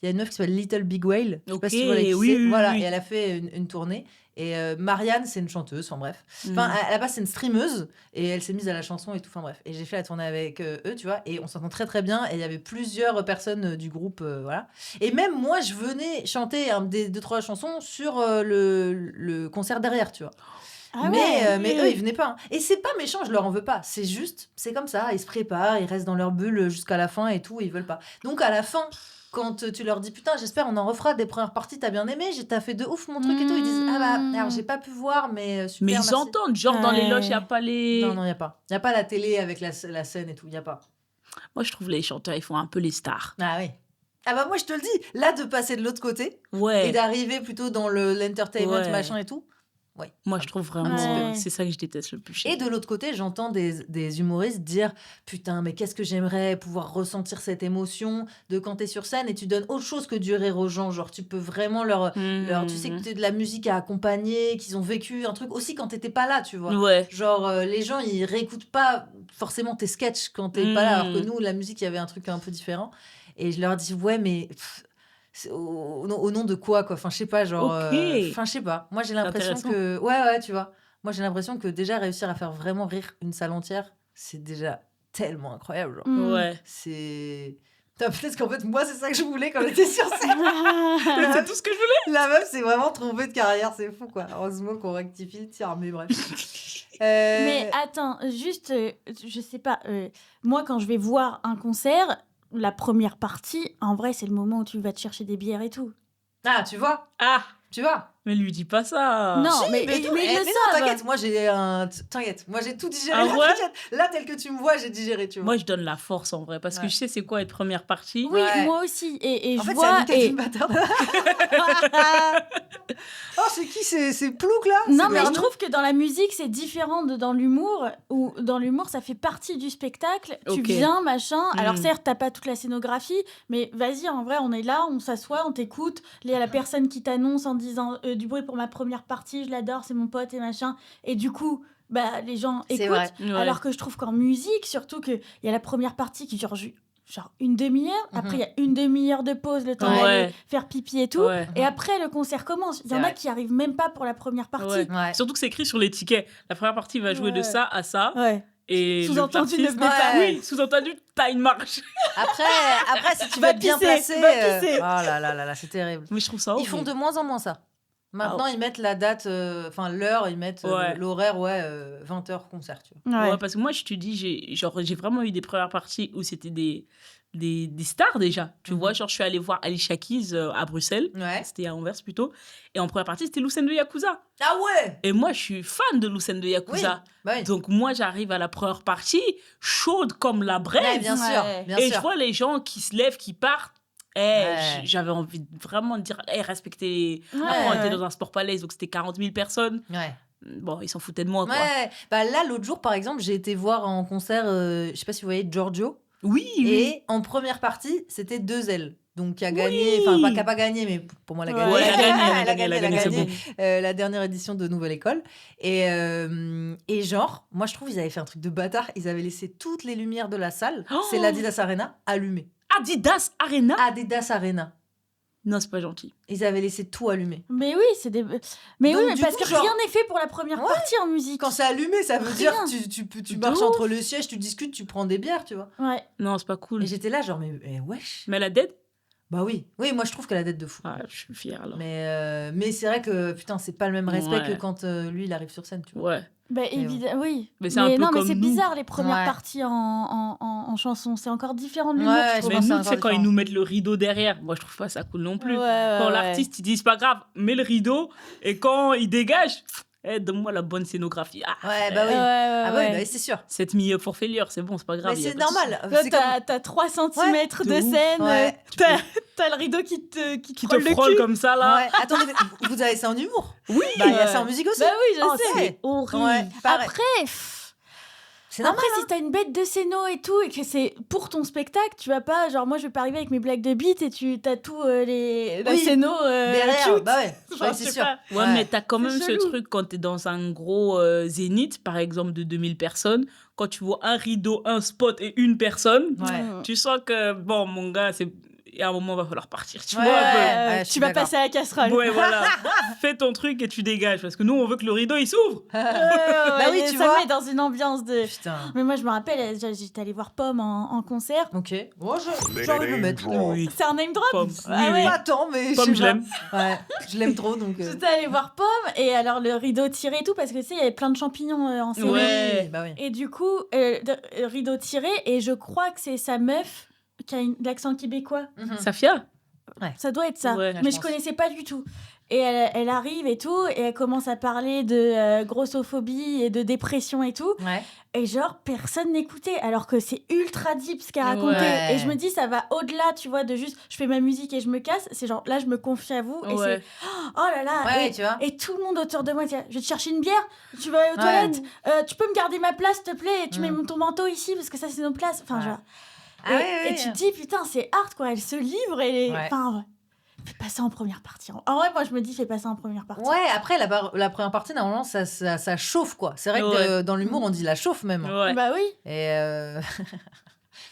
il y a une meuf qui s'appelle Little Big Whale. Je sais pas si tu vois Ok, qui oui, c'est. oui, Voilà, oui. et elle a fait une tournée. Et Marianne, c'est une chanteuse, enfin bref. Mm. Enfin, à la base, c'est une streameuse. Et elle s'est mise à la chanson et tout, enfin bref. Et j'ai fait la tournée avec eux, tu vois. Et on s'entend très très bien. Et il y avait plusieurs personnes du groupe, voilà. Et même moi, je venais chanter des 2-3 chansons sur le concert derrière, tu vois. Ah mais, ouais. mais eux, ils venaient pas. Hein. Et c'est pas méchant, je leur en veux pas. C'est juste, c'est comme ça. Ils se préparent, ils restent dans leur bulle jusqu'à la fin et tout, et ils veulent pas. Donc à la fin, quand tu leur dis putain, j'espère on en refera des premières parties, t'as bien aimé, t'as fait de ouf mon truc et tout, ils disent ah bah alors j'ai pas pu voir, mais super. Mais ils merci. entendent, genre dans les Ouais. loges, il n'y a pas les. Non, y a pas. Y a pas la télé avec la scène et tout, y a pas. Moi, je trouve les chanteurs, ils font un peu les stars. Ah oui. Ah bah moi je te le dis, là de passer de l'autre côté et Ouais. d'arriver plutôt dans l'entertainment Ouais. machin et tout. Ouais. Moi, je trouve Un petit vraiment. peu. C'est ça que je déteste le plus. chez Et eux. de l'autre côté, j'entends des humoristes dire putain, mais qu'est-ce que j'aimerais pouvoir ressentir cette émotion de quand t'es sur scène et tu donnes autre chose que du rire aux gens. Genre, tu peux vraiment tu sais que t'as de la musique à accompagner, qu'ils ont vécu un truc aussi quand t'étais pas là, tu vois. Ouais. Genre, les gens, ils réécoutent pas forcément tes sketchs quand t'es pas là, alors que nous, la musique, il y avait un truc un peu différent. Et je leur dis, ouais, mais c'est au nom de quoi, quoi. Enfin, je sais pas, genre. Ok. Enfin, je sais pas. Moi, j'ai l'impression intéressant. que. Ouais, tu vois. Moi, j'ai l'impression que déjà réussir à faire vraiment rire une salle entière, c'est déjà tellement incroyable. Genre. Mm. Ouais. C'est. Putain, peut-être qu'en fait, moi, c'est ça que je voulais quand j'étais sur scène. C'est tout ce que je voulais. La meuf, c'est vraiment trompée de carrière, c'est fou, quoi. Heureusement qu'on rectifie le tir, mais bref. Mais attends, juste, je sais pas, moi quand je vais voir un concert, la première partie, en vrai, c'est le moment où tu vas te chercher des bières et tout. Ah, tu vois, Ah, mais mais lui dis pas ça. Non, Si, mais mais ils non, le non, savent. t'inquiète, moi j'ai tout digéré. Ah là, ouais t'inquiète. Là, tel que tu me vois, j'ai digéré, tu vois. Moi, je donne la force en vrai parce que Ouais. je sais c'est quoi être première partie. Oui, Ouais. moi aussi. Et En je fait, c'est vois. Anita Et... Dunbatter. Oh, c'est qui c'est Plouk là? Non, C'est mais je Bernard trouve que dans la musique, c'est différent de dans l'humour, où dans l'humour, ça fait partie du spectacle. Tu Ok. viens, machin. Alors, Mm. certes, t'as pas toute la scénographie, mais vas-y, en vrai, on est là, on s'assoit, on t'écoute. Il y a la personne qui t'annonce en disant du bruit pour ma première partie, je l'adore, c'est mon pote et machin. Et du coup, bah, les gens C'est écoutent. vrai. Ouais. Alors que je trouve qu'en musique, surtout qu'il y a la première partie qui dure genre une demi-heure. Après, il y a une demi-heure de pause, le temps Ouais. d'aller faire pipi et tout. Ouais. Et après, le concert commence. Il y C'est en a vrai. qui arrivent même pas pour la première partie. Ouais. Ouais. Surtout que c'est écrit sur les tickets. La première partie va jouer de Ouais. ça à ça. Ouais. Et Sous-entendu, l'artiste- ne venez pas. Oui, sous-entendu, t'as une marche. Après, si tu Va veux être bien pisser, placé... va pisser. Oh là là là là, c'est terrible. Mais je trouve ça Ils font horrible. de moins en moins ça. Maintenant, ils mettent la date, enfin l'heure, ils mettent Ouais. l'horaire, 20h concert, tu vois. Ouais. Ouais, parce que moi, je te dis, j'ai vraiment eu des premières parties où c'était des stars déjà. Tu vois, genre, je suis allée voir Alicia Keys à Bruxelles. Ouais. C'était à Anvers plutôt. Et en première partie, c'était Lucen de Yakuza. Ah ouais. Et moi, je suis fan de Lucen de Yakuza. Bah oui. Donc, moi, j'arrive à la première partie, chaude comme la braise. Ouais, bien sûr, Ouais. bien Et sûr. je vois les gens qui se lèvent, qui partent. Ouais. J'avais envie de vraiment dire, respectez. Ouais. Après, on était dans un sport palais, donc c'était 40 000 personnes. Ouais. Bon, ils s'en foutaient de moi, quoi. Ouais. Bah là, l'autre jour, par exemple, j'ai été voir en concert, je sais pas si vous voyez Giorgio. Oui, oui. Et en première partie, c'était 2L. Donc, qui a gagné, enfin, qui a pas gagné, mais pour moi, elle a gagné. Ouais, elle a gagné, c'est bon. La dernière édition de Nouvelle École. Et genre, moi, je trouve qu'ils avaient fait un truc de bâtard. Ils avaient laissé toutes les lumières de la salle, Oh c'est l'Adidas Arena, allumées. Adidas Arena. Adidas Arena. Non, c'est pas gentil. Ils avaient laissé tout allumé. Mais oui, c'est des. Mais Donc, oui, mais du parce coup, que genre- rien n'est fait pour la première Ouais. partie en musique. Quand c'est allumé, ça veut Rien. dire tu De marches ouf. entre le siège, tu discutes, tu prends des bières, tu vois. Ouais. Non, c'est pas cool. Et j'étais là, genre, mais wesh. Mais la dead. Bah oui. Oui, moi, je trouve qu'elle a la tête de fou. Ah, je suis fière alors. Mais c'est vrai que, putain, c'est pas le même respect Ouais. que quand lui, il arrive sur scène, tu vois. Ouais. Bah, bon. évidemment, oui. Mais c'est un peu non, mais comme c'est nous. bizarre les premières Ouais. parties en chanson. C'est encore différent de l'humour, Ouais, je je trouve. Mais pense que c'est nous, tu sais, encore quand ils différent. nous mettent le rideau derrière, moi, je trouve pas ça cool non plus. Ouais, ouais, Quand ouais. l'artiste, il dit, c'est pas grave, mets le rideau. Et quand il dégage, donne-moi la bonne scénographie. Ah, Ouais, bah oui. Ouais, ouais, Ah bah oui, ouais. bah oui, c'est sûr. 7 000 pour failure, c'est bon, c'est pas grave. Mais y a c'est pas de souci. normal. Toi, C'est comme- t'as 3 cm de de ouf. scène, Ouais. t'as le rideau qui te Qui frôle te le frôle cul. comme ça, là. Ouais. Attendez, mais vous avez ça en humour? Oui. Bah, il y a Ouais. ça en musique aussi. Bah oui, je Oh, sais. c'est horrible. Ouais, pareil. Après, C'est normal. Après, si t'as une bête de scéno et tout, et que c'est pour ton spectacle, tu vas pas. Genre, moi, je vais pas arriver avec mes blagues de beat et tu t'as tout la Oui. scéno. Derrière, cute. bah ouais, Genre, c'est je sais sûr. pas. Ouais, mais t'as quand C'est même ce chelou. truc quand t'es dans un gros zénith, par exemple, de 2000 personnes, quand tu vois un rideau, un spot et une personne, Ouais. tu sens que, bon, mon gars, et à un moment, il va falloir partir, tu Ouais, vois, un peu. ouais, je suis tu vas d'accord. passer à la casserole. Ouais, voilà. Fais ton truc et tu dégages, parce que nous, on veut que le rideau, il s'ouvre. Bah oui, tu ça vois. met dans une ambiance de. Putain. Mais moi, je me rappelle, j'étais allée voir Pomme en concert. Ok. Moi, j'ai envie de le mettre. Oui. C'est un name drop. Pomme. Ah Oui, ouais. oui. Pas tant, mais Pomme, je je sais pas. l'aime. Ouais, je l'aime trop, donc... J'étais allée voir Pomme et alors le rideau tiré et tout parce que tu sais, il y avait plein de champignons en série. Ouais. Oui, bah oui. Et du coup, rideau tiré et je crois que c'est sa meuf qui a l'accent québécois. Mhm. Safia. Ça doit être ça. Ouais, mais je je pense. connaissais pas du tout. Et elle arrive et tout, et elle commence à parler de grossophobie et de dépression et tout. Ouais. Et genre, personne n'écoutait, alors que c'est ultra deep ce qu'elle racontait. Ouais. Et je me dis, ça va au-delà, tu vois, de juste, je fais ma musique et je me casse. C'est genre, là, je me confie à vous. Et Ouais. c'est, oh là là. Ouais, et, tu vois. et tout le monde autour de moi, dit, je vais te chercher une bière, tu vas aller aux toilettes, tu peux me garder ma place, s'il te plaît, et tu mets ton manteau ici, parce que ça, c'est nos places. Enfin, Ouais. genre. Ah et, ouais, ouais, et tu te dis, putain, c'est hard, quoi. Elle se livre et... Ouais. Enfin, ouais. Fais pas ça en première partie. En vrai, moi, je me dis, fais pas ça en première partie. Ouais, après, la première partie, normalement, ça chauffe, quoi. C'est vrai que Ouais. dans l'humour, on dit la chauffe, même. Ouais. Bah oui. Et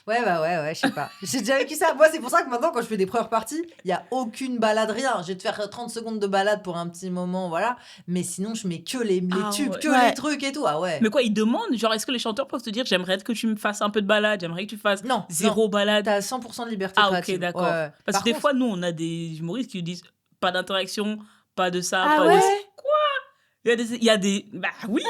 ouais, bah ouais, je sais pas. J'ai déjà vécu ça. Moi, c'est pour ça que maintenant, quand je fais des premières parties, il y a aucune balade, rien. Je vais te faire 30 secondes de balade pour un petit moment, voilà. Mais sinon, je mets que les Ah tubes, ouais. que Ouais. les trucs et tout. Ah ouais. Mais quoi, ils demandent, genre, est-ce que les chanteurs peuvent te dire, j'aimerais que tu me fasses un peu de balade, j'aimerais que tu fasses Non, zéro balade. T'as 100% de liberté Ah, ok, créative. d'accord. Ouais, ouais. Parce Par que des contre- fois, nous, on a des humoristes qui nous disent pas d'interaction, pas de ça, Ah pas ouais de. Il y a des. Bah oui,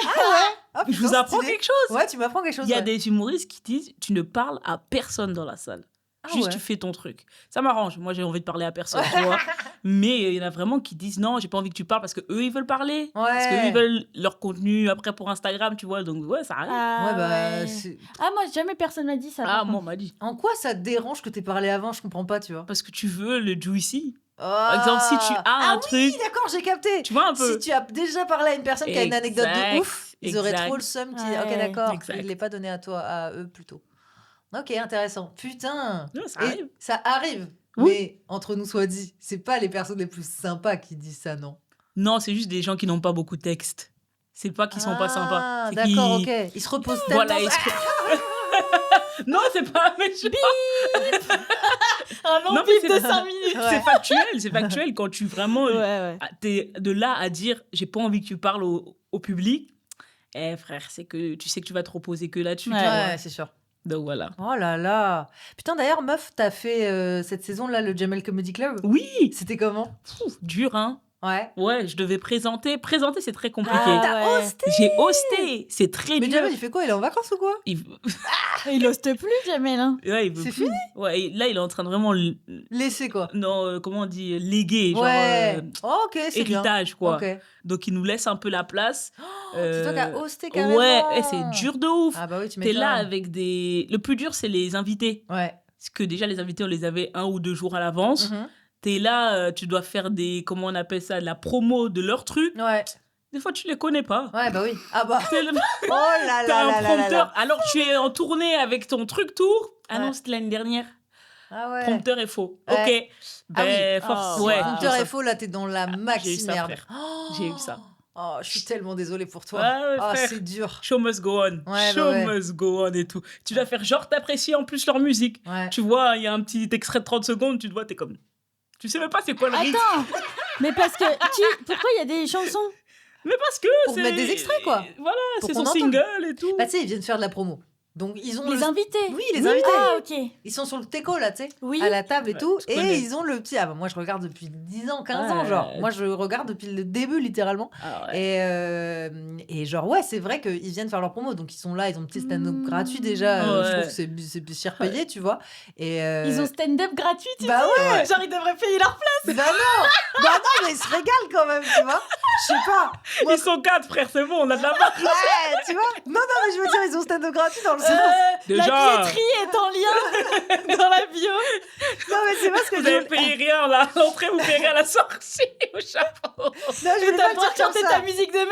Ah, je putain, vous apprends stylé. quelque chose. Ouais, tu m'apprends quelque chose. Il y a ouais. des humoristes qui disent, tu ne parles à personne dans la salle. Ah Juste, ouais. tu fais ton truc. Ça m'arrange. Moi, j'ai envie de parler à personne, tu vois. Mais il y en a vraiment qui disent, non, j'ai pas envie que tu parles parce que eux ils veulent parler. Parce qu'eux, Ouais. ils veulent leur contenu après pour Instagram, tu vois. Donc, ouais, ça arrive. Ah, Ouais, bah, ouais. c'est- Ah, moi, jamais personne m'a dit ça. Ah, par moi, on contre. m'a dit. En quoi ça te dérange que t'aies parlé avant? Je comprends pas, tu vois. Parce que tu veux le juicy. Par exemple, si tu as un oui, truc- d'accord, j'ai capté. Tu vois un peu. Si tu as déjà parlé à une personne qui a une anecdote de Exact, ouf, ils auraient exact. trop le seum. Ok, Ouais, d'accord. exact. Je ne l'ai pas donné à toi, à eux plutôt. Ok, intéressant. Putain. Ouais, ça Et arrive. ça arrive. Oui. Mais entre nous soit dit, c'est pas les personnes les plus sympas qui disent ça, non? Non, c'est juste des gens qui n'ont pas beaucoup de texte. C'est pas qu'ils sont pas sympas. Ah, C'est d'accord, qu'ils- ok. Ils se reposent tellement. Voilà, ils se... Non, c'est pas méchant. Un long Non, mais bip de 5 minutes. Ouais. C'est factuel quand tu vraiment Ouais. t'es de là à dire j'ai pas envie que tu parles au public. Eh frère, c'est que tu sais que tu vas te reposer que là-dessus. Ouais. tu vois. Ouais, c'est sûr. Donc voilà. Oh là là. Putain, d'ailleurs, meuf, t'as fait cette saison-là le Jamel Comedy Club. Oui, C'était comment? dur, hein. Ouais. Ouais, je devais présenter. Présenter, c'est très compliqué. Ah, T'as ouais. hosté. J'ai hosté. C'est très Mais dur. Jamel, il fait quoi? Il est en vacances ou quoi? Il... Il hoste plus, Jamel. Hein. Ouais, il veut C'est plus. fini? Ouais, et là, il est en train de vraiment... Laissez quoi. Non, comment on dit? Léguer. Ouais. Genre, Oh, ok, c'est bien. héritage, quoi. Ok. Donc, il nous laisse un peu la place. C'est toi qui as hosté carrément. Ouais, c'est dur de ouf. Ah bah oui, tu T'es m'étonnes. là avec des... Le plus dur, c'est les invités. Ouais. Parce que déjà, les invités, on les avait 1 ou 2 jours à l'avance. Mhm. T'es là, tu dois faire des... Comment on appelle ça? De la promo de leur truc. Ouais. Des fois, tu les connais pas. Ouais, bah oui. Ah bah. T'es le- Oh là T'as là un là là prompteur. là. Alors, tu es en tournée avec ton truc tour. Ah non, Ouais. c'était l'année dernière. Ah ouais. Prompteur est faux. Ouais. Ok. Ah oui. Ben, force. Oh, ouais. wow. Prompteur j'ai eu est faux, là, t'es dans la J'ai eu maxi ça, merde. frère. Oh. J'ai eu ça. Oh, je suis tellement désolée pour toi. Ouais, Ah, frère. c'est dur. Show must go on. Ouais, Show bah ouais. must go on et tout. Tu dois faire genre t'apprécies en plus leur musique. Ouais. Tu vois, il y a un petit extrait de 30 secondes, tu te vois, t'es comme... Tu sais même pas c'est quoi le rythme. Attends, mais parce que pourquoi il y a des chansons? Mais parce que Pour c'est... mettre des extraits, quoi. Voilà, Pour c'est qu'on son entende. single et tout. Bah, tu sais, ils viennent faire de la promo. Donc, ils ont Les invités. Oui, les invités. Ah, ok. Ils sont sur le teco, là, tu sais, Oui. à la table et Ouais, tout. je Et connais. ils ont le petit... Ah bah, moi, je regarde depuis 10 ans, 15 ans, Ouais. genre. Moi, je regarde depuis le début, littéralement. Ah ouais. Et genre, ouais, c'est vrai qu'ils viennent faire leur promo. Donc, ils sont là, ils ont un petit stand-up gratuit, déjà. Je Ouais. trouve que c'est cher payé, tu vois. Et Ils ont stand-up gratuit, tu Bah sais. ouais. Genre, ils devraient payer leur place. Bah non Bah non, mais ils se régalent quand même, tu vois. Je sais pas. Moi, Ils sont 4, frère, c'est bon, on a de la marque. ouais, tu vois. Non, mais je veux dire, ils ont stand-up gratuit dans le sens... Déjà. La billetterie est en lien dans la bio. Non, mais c'est pas ce que Vous je avez voulais... payé rien là. À l'entrée, vous payez rien à la sortie au chapeau. Non, je voulais T'as pas le le droit dire de comme chanter ça. ta musique de merde.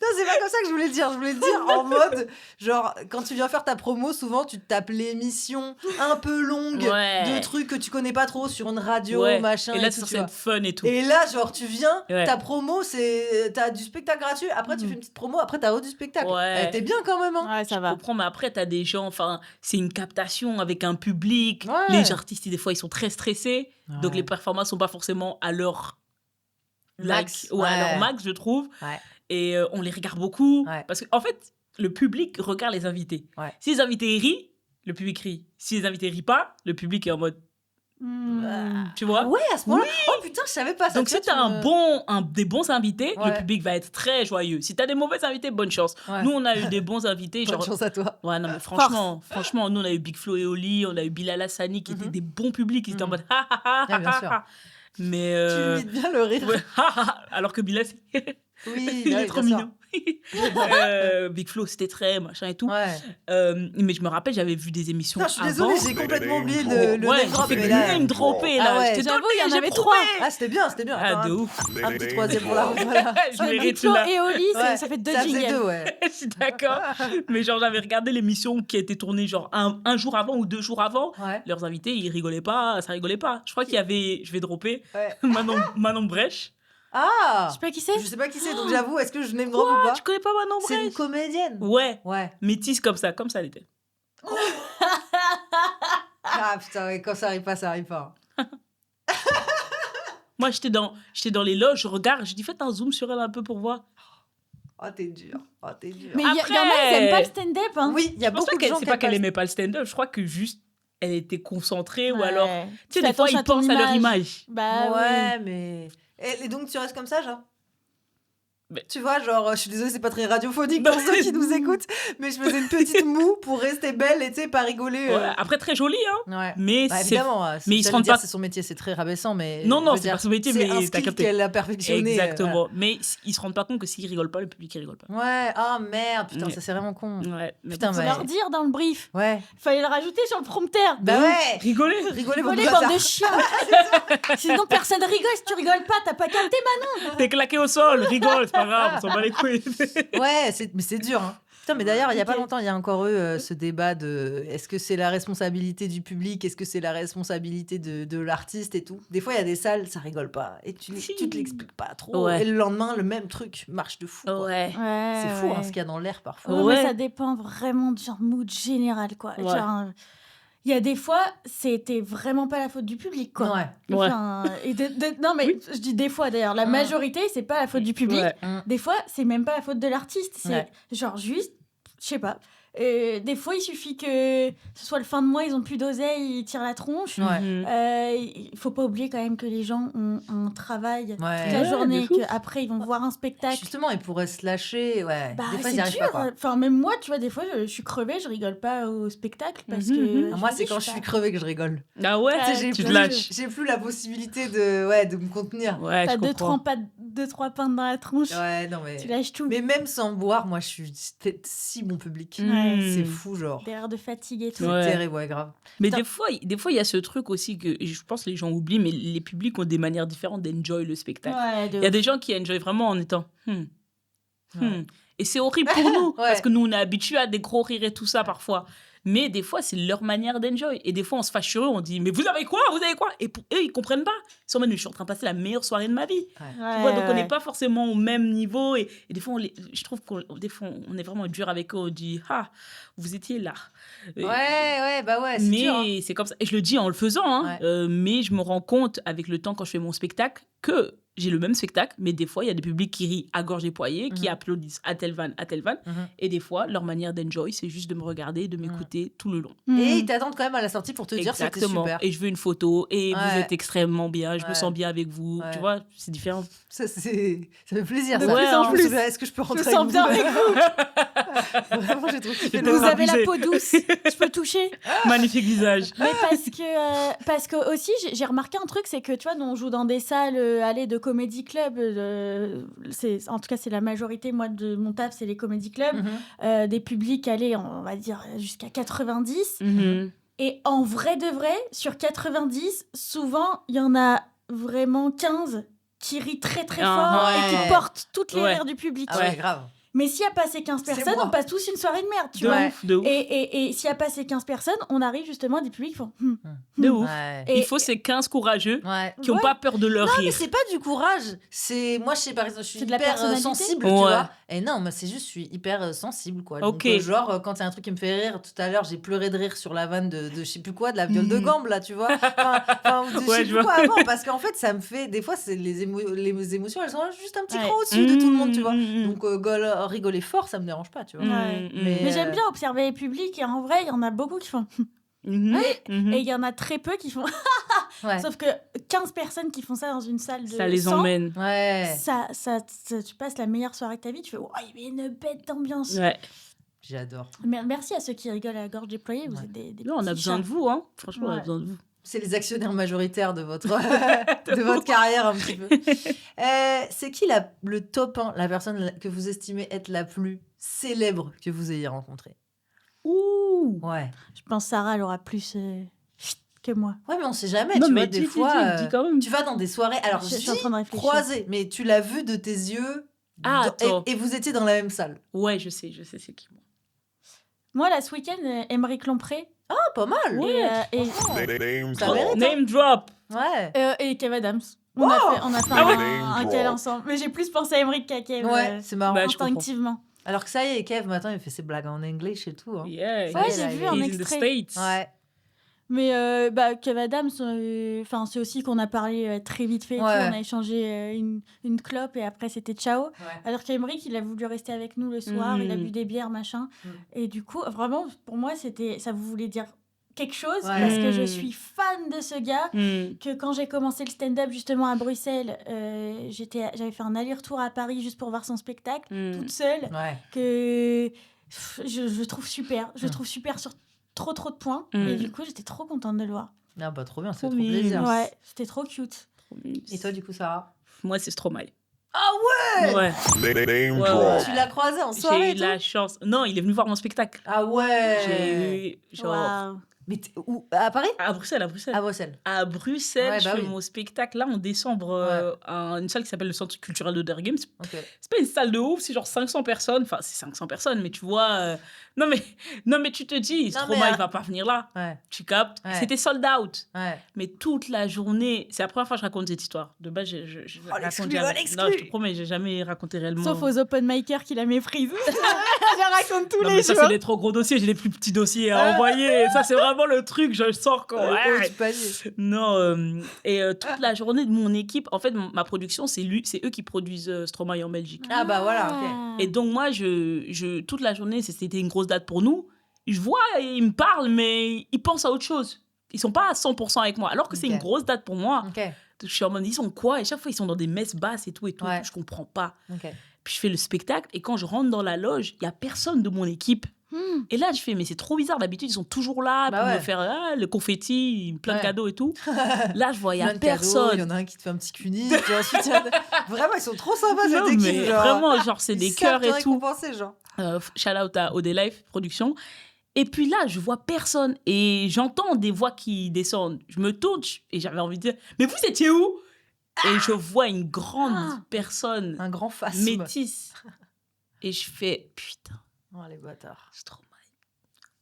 Non, c'est pas comme ça que je voulais le dire. Je voulais le dire en mode, genre, quand tu viens faire ta promo, souvent, tu te tapes l'émission un peu longue Ouais. de trucs que tu connais pas trop sur une radio, Ouais. machin. Et là, tout, c'est tu censé vois. être fun et tout. Et là, genre, tu viens, Ouais. ta promo, c'est... T'as du spectacle gratuit, après, tu fais une petite promo, après, t'as du spectacle. Ouais. Eh, t'es bien quand même, hein. Ouais, ça Je va. comprends, mais après, t'as des gens, enfin, c'est une captation avec un public. Ouais. Les artistes, des fois, ils sont très stressés. Donc, Ouais. les performances sont pas forcément à leur Max. à leur Ouais. max, je trouve. Ouais. Et on les regarde beaucoup. Ouais. Parce qu'en fait, le public regarde les invités. Ouais. Si les invités rient, le public rit. Si les invités rient pas, le public est en mode, tu vois. Ah ouais, à ce moment-là. Oh putain, je savais pas ça. Donc, tu si vois, t'as des bons invités, Ouais. le public va être très joyeux. Si t'as des mauvais invités, bonne chance. Ouais. Nous, on a eu des bons invités. Bonne Genre... chance à toi. Ouais, non, mais franchement, nous, on a eu Big Flo et Oli, on a eu Bilal Hassani, qui étaient des bons publics. Ils étaient en mode, ha ha ha, Ouais, bien ha, sûr. ha. Mais. Tu imites bien le rire. ouais, ha, ha, ha. Alors que Bilal, Oui, il ouais, est trop bien sûr. mignon. Big Flo, c'était très machin et tout. Ouais. Mais je me rappelle, j'avais vu des émissions Non, je suis avant. désolée, j'ai complètement oublié le Ouais, name drop. j'ai fait mais que là- name dropper, là. Ah ouais. J'étais dans le J'avoue, il y en délire, avait j'ai 3. trouvé. Ah, c'était bien, c'était bien. Ah, Attends, de ouf. un petit troisième pour la route, voilà. Je mérite Big Flo celui-là. et Oli, Ouais, ça fait 2 ça faisait jingles. 2, ouais. Je suis d'accord. Mais genre, j'avais regardé l'émission qui a été tournée genre un jour avant ou 2 jours avant. Ouais. Leurs invités, ils rigolaient pas, ça rigolait pas. Je crois qu'il y avait, je vais dropper, Ouais. Manon Brèche. Ah Je sais pas qui c'est. Je sais pas qui c'est, donc j'avoue, est-ce que je name drop ou Quoi, pas tu connais pas Manon C'est une Brèche? comédienne. Ouais, Ouais. métisse comme ça elle était. Ah putain, ouais, quand ça arrive pas, ça arrive pas. Moi, j'étais dans les loges, je regarde, je dis faites un zoom sur elle un peu pour voir. Oh, t'es dur. Oh, t'es dur. Mais il y en a, Après- ils aiment pas le stand-up. Hein. Oui, il y a Je pense beaucoup pas de gens c'est qui pas qu'elle aimait pas le stand-up, je crois que juste elle était concentrée ou Ouais. alors, tu sais, Fais des fois attention ils à ton pensent à leur image. image. Bah oui. Ouais, mais... Et donc, tu restes comme ça, genre Mais- Tu vois, genre, je suis désolée, c'est pas très radiophonique pour ceux qui nous écoutent, mais je faisais une petite moue pour rester belle et, tu sais, pas rigoler. Ouais, après, très jolie, hein. Ouais. Mais Bah, c'est. évidemment, mais ils se j'allais rendent dire, pas- c'est son métier, c'est très rabaissant, mais... Non, non, je veux c'est dire, pas son métier, c'est mais un t'as skill capté. qu'elle a perfectionné. Exactement. Mais ils se rendent pas compte que s'ils rigolent pas, le public il rigole pas. Ouais, ah merde, putain, Ouais. ça c'est vraiment con. Ouais. Mais Putain, Faut ouais. leur dire dans le brief. Ouais. Fallait le rajouter sur le prompteur. Bah ouais rigoler. Rigolez, bande Rigolez, de bande bâtards. de chiens. Sinon, personne rigole. Si tu rigoles pas, t'as pas capté, Manon. T'es claqué au sol, rigole, c'est pas grave, on s'en bat les couilles. Ouais, mais c'est dur, hein. Putain, mais d'ailleurs, il y a pas Ok. longtemps, il y a encore eu ce débat de est-ce que c'est la responsabilité du public, est-ce que c'est la responsabilité de l'artiste et tout. Des fois, il y a des salles, ça rigole pas et tu te l'expliques pas trop. Ouais. Et le lendemain, le même truc marche de fou. Quoi. Ouais. C'est fou ouais. ce qu'il y a dans l'air parfois. Ouais, Ouais. mais ça dépend vraiment du genre mood général, quoi. Ouais. Genre, il y a des fois, c'était vraiment pas la faute du public, quoi. Ouais. Ouais. Enfin, non, mais je dis des fois d'ailleurs, la majorité, c'est pas la faute du public. Ouais. Des fois, c'est même pas la faute de l'artiste. C'est Ouais. genre juste, je sais pas. Des fois, il suffit que ce soit le fin de mois, ils ont plus d'oseille, ils tirent la tronche. Ouais. Il faut pas oublier quand même que les gens ont un travail toute Ouais. la Ouais, journée, de fou. qu'après ils vont voir un spectacle. Justement, ils pourraient se lâcher. Ouais. Bah, des fois, ils c'est n'y arrivent dur. pas. Quoi. Enfin, même moi, tu vois, des fois, je suis crevée, je rigole pas au spectacle parce que. Mhm. je Moi, me c'est dis, quand je pas- suis crevée que je rigole. Ah ouais, Ah, Tu sais, tu te plus- lâches. j'ai plus la possibilité de me contenir. Ouais, T'as je comprends. deux, trois pintes dans la tronche, Ouais, non, mais. tu lâches tout. Mais même sans boire, moi, je suis si bon public. Mm. C'est fou, genre. Des airs de fatigue et tout. C'est Ouais. terrible, ouais, grave. Mais Putain. des fois, il y a ce truc aussi que je pense que les gens oublient, mais les publics ont des manières différentes d'enjoy le spectacle. Ouais, Il y a des gens qui enjoy vraiment en étant Ouais. Et c'est horrible pour nous, Ouais. parce que nous, on est habitués à des gros rires et tout ça parfois. Mais des fois, c'est leur manière d'enjoy. Et des fois, on se fâche sur eux, on dit, mais vous avez quoi? Vous avez quoi? Et pour eux, ils comprennent pas. Ils sont en mode, mais je suis en train de passer la meilleure soirée de ma vie. Tu vois, donc on n'est pas forcément au même niveau. Et des fois, je trouve des fois, on est vraiment dur avec eux. On dit, ah, vous étiez là. Ouais, bah ouais, c'est Mais dur. Hein. c'est comme ça. Et je le dis en le faisant, hein. Mais je me rends compte avec le temps quand je fais mon spectacle que j'ai le même spectacle, mais des fois, il y a des publics qui rient à gorge déployée, qui applaudissent à telle vanne. Et des fois, leur manière d'enjoy, c'est juste de me regarder, de m'écouter tout le long. Et ils t'attendent quand même à la sortie pour te dire que c'était Exactement. super. Et je veux une photo, et Ouais. vous êtes extrêmement bien, je me Ouais. sens bien avec vous. Ouais. Tu vois, c'est différent. Ça fait plaisir. De ça. plus en Je me plus. souviens, est-ce que je peux Je rentrer me sens bien avec vous Vraiment, j'ai trop kiffé. Vous Vous avez abusé. la peau douce, je peux toucher. Magnifique visage. Mais parce que aussi, j'ai remarqué un truc, c'est que tu vois, on joue dans des salles allez, de comédie club. En tout cas, c'est la majorité, moi, de mon taf, c'est les comédie clubs. Des publics, allez, on va dire jusqu'à 90. Mhm. Et en vrai de vrai, sur 90, souvent, il y en a vraiment 15 qui rient très très fort Ah, et ouais. qui portent toutes les Ouais. rires du public. Ah ouais, grave. Mais s'il y a pas ces 15 C'est personnes, moi. on passe tous une soirée de merde, tu De vois. ouf, de ouf. Et s'il y a pas ces 15 personnes, on arrive justement à des publics qui font... De ouf. Ouais. Et- Il faut ces 15 courageux Ouais. qui n'ont Ouais. pas peur de leur Non, mais rire. c'est pas du courage. C'est moi, je sais par exemple, je suis C'est de la hyper personnalité. sensible, Ouais. tu vois. Et non, moi, c'est juste, je suis hyper sensible, quoi. Donc, Ok. genre, quand il y a un truc qui me fait rire, tout à l'heure, j'ai pleuré de rire sur la vanne de je sais plus quoi, de la viole de gambe, là, tu vois. Enfin, ou de je Ouais, sais je plus vois. quoi avant, parce qu'en fait, ça me fait. Des fois, c'est les émotions, elles sont juste un petit Ouais. cran au-dessus de tout le monde, tu vois. Mhm. Donc, rigoler fort, ça me dérange pas, tu vois. Ouais. Mais, Mais j'aime bien observer les publics et en vrai, il y en a beaucoup qui font... Mhm. Mhm. Et il y en a très peu qui font... Ouais. Sauf que 15 personnes qui font ça dans une salle de Ça les 100, emmène. Ouais. tu passes la meilleure soirée de ta vie, tu fais « Oh, il y a une bête d'ambiance Ouais. J'adore. Merci à ceux qui rigolent à la gorge déployée, vous Ouais. êtes des Non, on a petits besoin chats. de vous, hein. Franchement, on a Ouais. besoin de vous. C'est les actionnaires majoritaires de votre, de votre carrière un petit peu. C'est qui le top 1, la personne que vous estimez être la plus célèbre que vous ayez rencontrée? Ouh. Ouais. Je pense que Sarah, elle aura plus que moi. Ouais, mais on sait jamais. Non, tu mais vois, des dis, fois, dis quand même. tu vas dans des soirées. Alors, Je je suis en train de réfléchir. croisé, mais tu l'as vu de tes yeux. Ah, attends. et vous étiez dans la même salle. Ouais, je sais c'est qui. Moi. Moi, là, ce week-end, Émeric Lompré Ah, pas mal. Ouais. et, Name Ça drop. mérite, hein. Name drop. Ouais. et Kev Adams. On Wow. a fait Ah ouais. un Name cal drop. ensemble. Mais j'ai plus pensé à Émeric qu'à Kev, Ouais, c'est marrant. Bah, je comprends. instinctivement. Alors que ça y est, Kev, maintenant, il fait ses blagues en anglais et tout. Hein. Yeah. Ouais, j'ai là, vu il est un He's in the extrait. States. Ouais. Mais Kev Adams, c'est aussi qu'on a parlé très vite fait. et tout. Ouais. On a échangé une clope et après, c'était ciao. Ouais. Alors qu'Emeric, il a voulu rester avec nous le soir, Mhm. il a bu des bières, machin. Et du coup, vraiment, pour moi, ça voulait dire quelque chose Ouais. parce que je Mhm. suis fan de ce gars. Hmm. Que quand j'ai commencé le stand-up justement à Bruxelles, j'avais fait un aller-retour à Paris juste pour voir son spectacle, Hmm. toute seule. Ouais. Que je trouve super. Je le trouve super sur trop de points. Mhm. Et du coup, j'étais trop contente de le voir. Ah, bah, trop bien, c'est Trop trop mignon. plaisir. Ouais, c'était trop cute. Et toi, du coup, Sarah? Moi, c'est Stromae. Ah ouais. Ouais. Name Ouais, drop. ouais. Tu l'as croisé en J'ai soirée eu et tout? la chance. Non, il est venu voir mon spectacle. Ah ouais. J'ai eu genre Waouh. Mais où? À Paris? À Bruxelles, à À Bruxelles. Bruxelles. À Bruxelles, Ouais, je bah fais oui. mon spectacle là en décembre Ouais. à une salle qui s'appelle le Centre culturel de Dergem. OK. C'est pas une salle de ouf, c'est genre 500 personnes. Enfin, c'est 500 personnes, mais tu vois. Non, mais, non, mais tu te dis, Non, Stromae, mais il va pas venir là. ouais, Tu captes? ouais, C'était sold out. ouais. Mais toute la journée, c'est la première fois que je raconte cette histoire. De base, je la Oh, raconte l'exclu, jamais. oh, Non, l'exclu! je te promets, j'ai jamais raconté réellement. Sauf aux open micers qui la méprisent. Je la raconte tous Non, les mais ça, jours. c'est des trop gros dossiers. J'ai des plus petits dossiers à envoyer. Ça, c'est vraiment le truc. Je sors quand. Le haut Ouais. du panier. Non, toute la journée de mon équipe, en fait, ma production, c'est eux qui produisent Stromae en Belgique. Ah bah voilà, OK. Et donc, moi, toute la journée, c'était une grosse date pour nous. Je vois, ils me parlent, mais ils pensent à autre chose. Ils sont pas à 100% avec moi. Alors que c'est OK. une grosse date pour moi. OK. Je suis en mode, ils sont quoi? Et chaque fois, ils sont dans des messes basses et tout. Ouais. Je comprends pas. OK. Puis je fais le spectacle et quand je rentre dans la loge, il y a personne de mon équipe. Hmm. Et là, je fais, mais c'est trop bizarre. D'habitude, ils sont toujours là Bah pour ouais. me faire le confetti, plein de Ouais. cadeaux et tout. Là, je vois, il y Plein a de cadeaux, il y personne. en a un qui te fait un petit cuni, puis ensuite il y en a... Vraiment, ils sont trop sympas Non, cette équipe, mais genre. vraiment, genre, c'est Ils des savent cœurs te et tout. récompenser, genre. Shout out à OD Life Production. Et puis là, je vois personne et j'entends des voix qui descendent. Je me tourne et j'avais envie de dire, mais vous étiez où? Et je vois une grande personne Un grand phasme. métisse. Et je fais, putain, Oh, les bâtards. Stromae.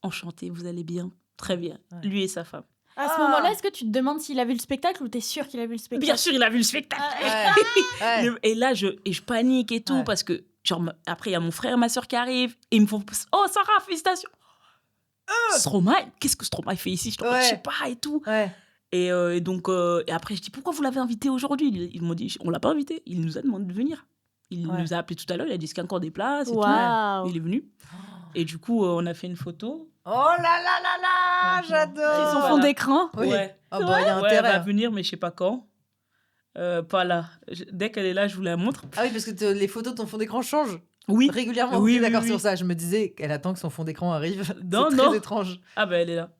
Enchanté, vous allez bien? Très bien. Ouais. Lui et sa femme. À ce moment-là, est-ce que tu te demandes s'il a vu le spectacle ou t'es sûr qu'il a vu le spectacle? Bien sûr, il a vu le spectacle. Ouais. Et là, je panique et tout Ouais. parce que, genre, après, il y a mon frère et ma soeur qui arrivent et ils me font, oh, Sarah, félicitations. Stromae, qu'est-ce que Stromae fait ici? Je sais pas et tout. Ouais. Et donc, et après, je dis, pourquoi vous l'avez invité aujourd'hui? Ils m'ont dit, on l'a pas invité. Il nous a demandé de venir. Il Ouais. nous a appelé tout à l'heure. Il a dit, est-ce qu'il y a encore des places et tout. Waouh. Il est venu. Et du coup, on a fait une photo. Oh là là là là, j'adore. Ils sont Voilà. fond d'écran. Oui. Ouais. Ah bah, il y a Ouais, elle intérêt. va venir, mais je sais pas quand. Pas là. Dès qu'elle est là, je vous la montre. Ah oui, parce que les photos de ton fond d'écran changent Oui. régulièrement. Oui, Ok, oui, d'accord, oui. sur ça. Je me disais qu'elle attend que son fond d'écran arrive. Non, C'est non. très étrange. Ah ben, elle est là.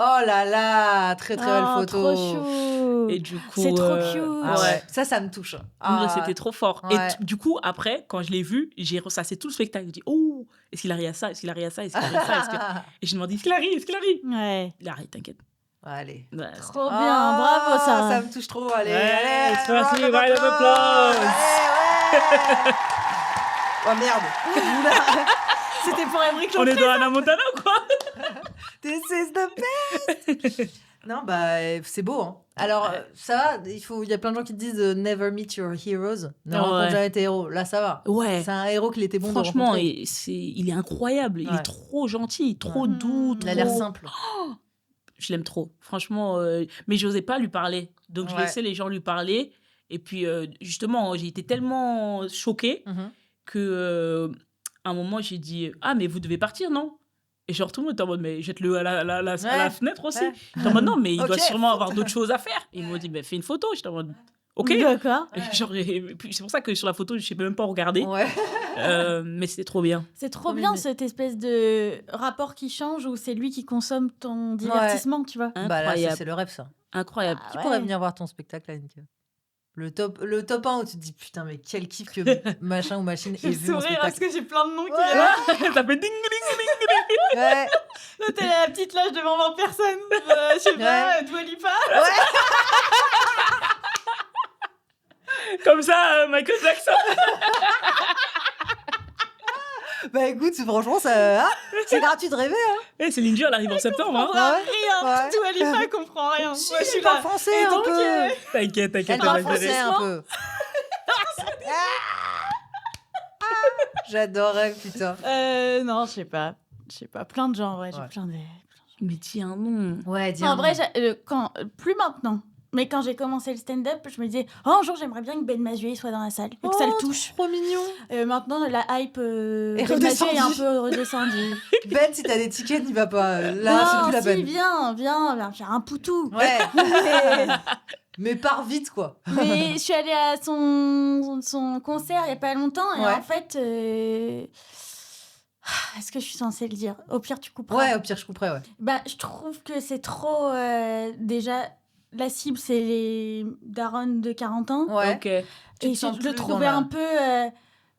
Oh là là, très très belle Oh, photo. trop chou. Et du coup. C'est trop cute. Ah ouais, ça me touche. Ah, C'était trop fort. Ouais. Et du coup, après, quand je l'ai vu, j'ai ressassé tout le spectacle. J'ai dit, oh, est-ce qu'il a ri à ça? Est-ce qu'il a ri à ça? Est-ce qu'il a ri à ça? Et je me demandé, est-ce qu'il a ri? Est-ce qu'il a ri? Ouais. Il a ri, t'inquiète. Allez. Ouais, Trop bien, Ah, bravo ça. Ça me touche trop. Allez, Ouais, allez. c'est parti, round of round of applause. Allez, ouais. Oh merde. Oula. C'était pour Emmerich On est Lompré. dans Hannah Montana ou quoi? This is the best. Non, bah, c'est beau. Hein. Alors, ça va, il y a plein de gens qui te disent never meet your heroes. Ne Ouais. rencontre jamais tes héros. Là, ça va. Ouais. C'est un héros qu'il était bon de Franchement, rencontrer. il est incroyable. Il Ouais. est trop gentil, trop Ouais. doux. Il a l'air trop- simple. Je l'aime trop. Franchement, mais j'osais pas lui parler. Donc, je Ouais. laissais les gens lui parler. Et puis, justement, j'ai été tellement choquée Mhm. que à un moment, j'ai dit, ah, mais vous devez partir, non? Et genre, tout le monde était en mode, mais jette-le à la fenêtre aussi. Ouais. J'étais en mode, non, mais il doit Ok. sûrement avoir d'autres choses à faire. Et ils m'ont dit, mais fais une photo. J'étais en mode, ok. D'accord. Et genre, et puis c'est pour ça que sur la photo, je ne sais même pas regarder. Ouais. Mais c'était trop bien. C'est trop Trop bien mignon. cette espèce de rapport qui change où c'est lui qui consomme ton divertissement, tu vois. Bah là, Incroyable. c'est le rêve, ça. Incroyable. Ah Qui ouais. pourrait venir voir ton spectacle, Annika? Le top 1 où tu te dis, putain, mais quel kiff que machin ou machine ait vu mon spectacle. que j'ai plein de noms qui Ouais. Ça fait ding, ding, ding. Ouais. Là, t'es à la petite loge devant 20 personnes. Je sais pas, Dua Lipa. Comme ça, Michael Jackson. Bah écoute, franchement, ça, hein, c'est gratuit de rêver. Hein. Et Céline Dion, elle arrive en septembre. Hein. Ouais. Rien. Ouais. Dua Lipa comprend rien. Si, Moi, je suis elle parle là. français Et un donc, peu. T'inquiète, Elle on parle va gérer. français un peu. J'adorais, putain. Non, je sais pas. Plein de gens, ouais. J'ai Ouais. plein de... Mais tiens, non. Ouais, dis En vrai, plus maintenant. Mais quand j'ai commencé le stand-up, je me disais, oh, un jour, j'aimerais bien que Ben Mazué soit dans la salle. Et que ça le touche. Trop mignon. Maintenant, la hype Est Ben Mazué est un redescendue. peu redescendue. Ben, si t'as des tickets, n'y va pas. Là, non, c'est plus la si, peine. viens faire un poutou. Ouais. Mais, Mais pars vite, quoi. mais je suis allée à son concert il y a pas longtemps et Ouais. en fait, est-ce que je suis censée le dire? Au pire, tu couperas. Ouais, au pire, je couperais, ouais. Bah, je trouve que c'est trop. Déjà, la cible, c'est les darons de 40 ans. Ouais. Ok. Tu Et te sens je le plus trouvais dans la- un peu.